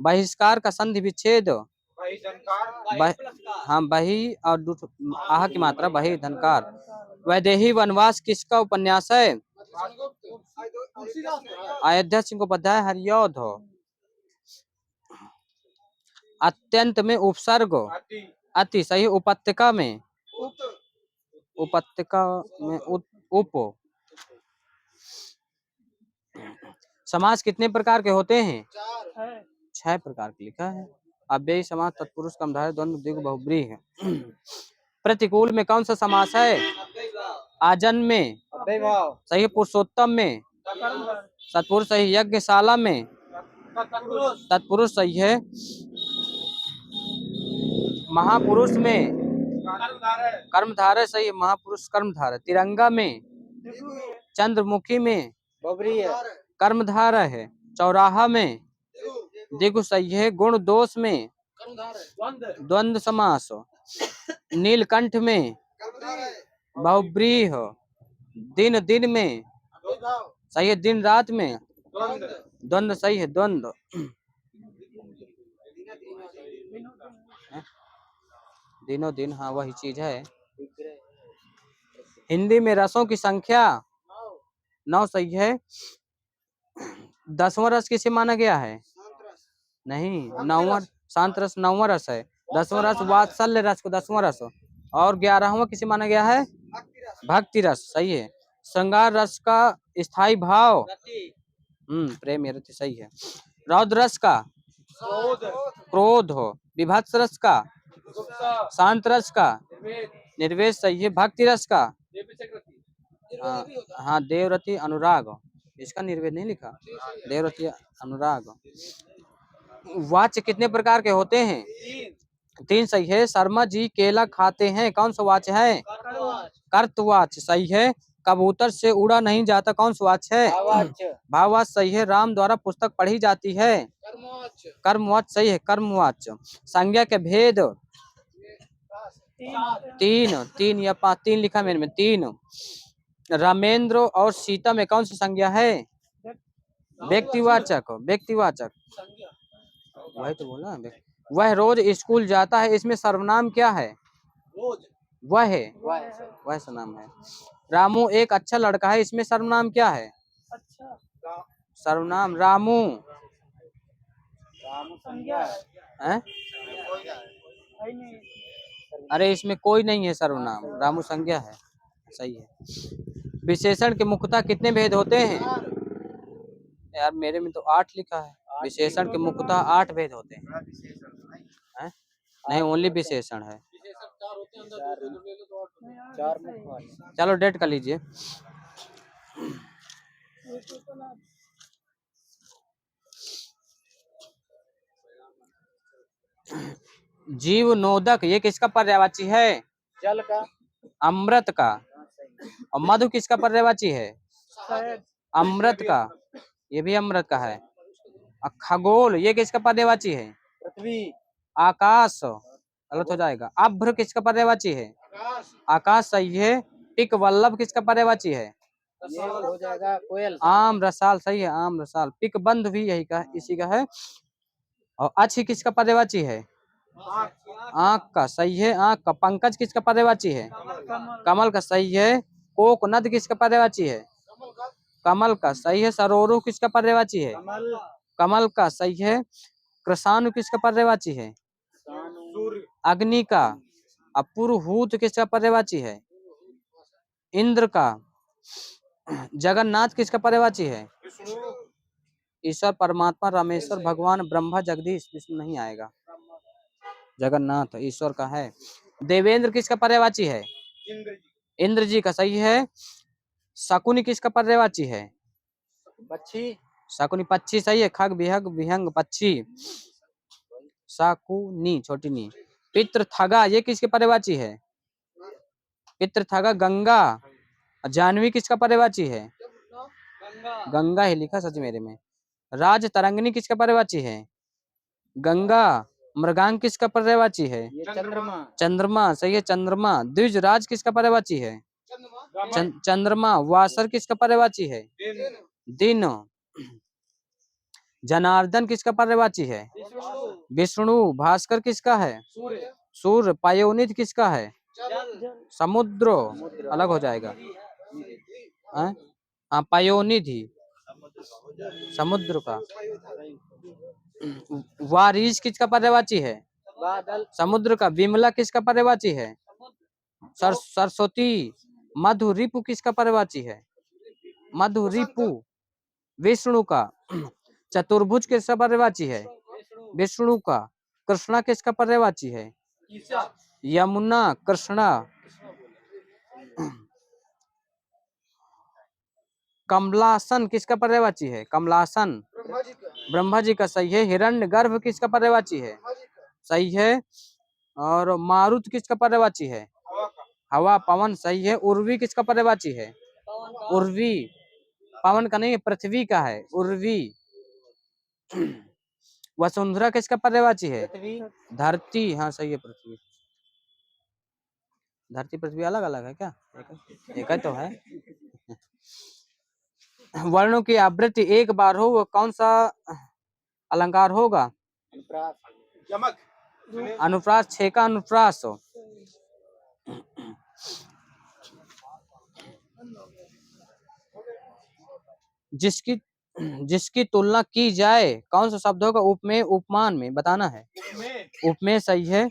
बहिष्कार का संधि विच्छेद? हाँ, बही और आह की मात्रा बही धनकार। वैदेही वनवास किसका उपन्यास है? अयोध्या सिंह उपाध्याय हरिऔध। अत्यंत में उपसर्ग? अति सही। उपत्यका में? उपत्यका में उप। समास कितने प्रकार के होते हैं? 6 प्रकार के लिखा है। अव्ययी समास, तत्पुरुष, कर्मधारय, द्वंद्व, द्विगु, बहुब्रीहि है। प्रतिकूल में कौन सा समास है? आजन्म में? सही। पुरुषोत्तम में? सत्पुरुष सही। यज्ञशाला में? तत्पुरुष सही है। महापुरुष में? कर्मधारय सही। महापुरुष कर्मधारय। तिरंगा में? चंद्रमुखी में? कर्मधारय है। चौराहा में? दिगु सही है। गुण दोष में? द्वंद्व समास। नीलकंठ में? बहुब्रीहि। दिन दिन में? सही है। दिन रात में? द्वंद्व सही है। द्वंद्व। दिनों दिन, हाँ वही चीज है। हिंदी में रसों की संख्या? 9 सही है। 10वां रस किसे माना गया है? नहीं, 9वां शांत रस 9वां रस है। 10वां रस वात्सल्य रस को 10वां रस। और 11वां किसे माना गया है? भक्ति रस सही है। श्रृंगार रस का स्थायी भाव? प्रेम रति सही है। रौद्र रस का? क्रोध हो। विभत्स रस का? शांत रस का? निर्वेश सही है। भक्ति रस का? हाँ देवरति अनुराग। इसका निर्वेद नहीं लिखा। देवरति अनुराग। वाच्य कितने प्रकार के होते हैं? 3 सही है। शर्मा जी केला खाते हैं कौन सा वाच्य है? कर्तवाच्य सही है। कबूतर से उड़ा नहीं जाता कौन सा वाच्य है? भाववाच्य सही है। राम द्वारा पुस्तक पढ़ी जाती है। कर्मवाच्य। कर्मवाच्य सही है। कर्मवाच्य। संज्ञा के भेद तीन, तीन या पांच, तीन लिखा मेरे में, तीन। रामेंद्र और सीता में कौन सी संज्ञा है? व्यक्तिवाचक, व्यक्तिवाचक। वही तो बोला। वह रोज स्कूल जाता है, इसमें सर्वनाम क्या है? रोज। वह सर्वनाम है। रामू एक अच्छा लड़का है, इसमें सर्वनाम क्या है? सर्वनाम रामू। हैं? अरे इसमें कोई नहीं है सर्वनाम, रामू संज्ञा है। सही है। विशेषण के मुख्यतः कितने भेद होते हैं? यार मेरे में तो 8 लिखा है। विशेषण के मुख्यतः 8 भेद होते हैं। हैं? नहीं, ओनली विशेषण है। चलो डेट कर लीजिए। जीवनोदक ये किसका पर्यायवाची है? जल का। अमृत का। और मधु किसका पर्यायवाची है? अमृत का। ये भी अमृत का है। खगोल ये किसका पर्यायवाची है? पृथ्वी। आकाश गलत हो जाएगा। अभ्र किसका पर्यायवाची है? आकाश। आकाश सही है। टिक वल्लभ किसका पर्यायवाची है? ये हो जाएगा कोयल। आम रसाल सही है। आम रसाल। पिक बंध भी यही का इसी का है। और अच्छी किसका पर्यायवाची है? आंख का सही है। आंख का। पंकज किसका पर्यायवाची है? कमल का सही है। कोकनद किसका पर्यायवाची है? कमल का सही है। सरोरु किसका पर्यायवाची है? कमल का सही है। कृषाणु किसका पर्यायवाची है? सूर्य। अग्नि का। अपुरुहूत किसका पर्यायवाची है? इंद्र का। जगन्नाथ किसका पर्यायवाची है? विष्णु। ईश्वर परमात्मा रामेश्वर भगवान ब्रह्मा जगदीश विष्णु नहीं आएगा। जगन्नाथ ईश्वर का है। देवेंद्र किसका पर्यायवाची है? इंद्र जी। इंद्र जी का सही है। शकुनी किसका पर्यायवाची है? पक्षी। शकुनी पक्षी सही है। खग विहग विहंग पक्षी। शकुनी छोटी नी। पितृथगा ये किसके पर्यायवाची है? पितृथगा गंगा। जानवी किसका पर्यायवाची है? गंगा ही लिखा सच मेरे में। राज तरंगिणी किसका पर्यायवाची है? गंगा। मृगांक किसका पर्यायवाची है? ये चंद्रमा। चंद्रमा सही है। चंद्रमा। द्विज राज किसका पर्यायवाची है? चंद्रमा। वासर किसका पर्यायवाची है? दिन। जनार्दन किसका पर्यायवाची है? विष्णु। भास्कर किसका है? सूर्य। सूर्य। पयोनिध किसका है? समुद्र अलग हो जाएगा। हाँ पयोनिधि समुद्र का। वारिज किसका पर्यायवाची है? बादल। समुद्र का। विमला किसका पर्यायवाची है? सरस्वती। मधु रिपु किसका पर्यायवाची है? मधु रिपु। विष्णु का। चतुर्भुज किसका पर्यायवाची है? विष्णु का। कृष्णा किसका पर्यायवाची है? यमुना। कृष्णा। कमलासन किसका पर्यायवाची है? कमलासन ब्रह्मा जी का सही है। हिरण्यगर्भ किसका पर्यायवाची है? सही है। और मारुत किसका पर्यायवाची है? हवा। पवन सही है। उर्वी किसका पर्यायवाची है? उर्वी। पवन का नहीं, पृथ्वी का है उर्वी। वसुंधरा किसका पर्यायवाची है? धरती। हाँ सही है पृथ्वी। धरती पृथ्वी अलग अलग है क्या? एक ही तो है। वर्णों की आवृत्ति एक बार हो वो कौन सा अलंकार होगा? यमक। अनुप्रास। 6 का अनुप्रास। जिसकी जिसकी तुलना की जाए कौन सा शब्द होगा? उपमेय उपमान में बताना है। उपमेय सही है।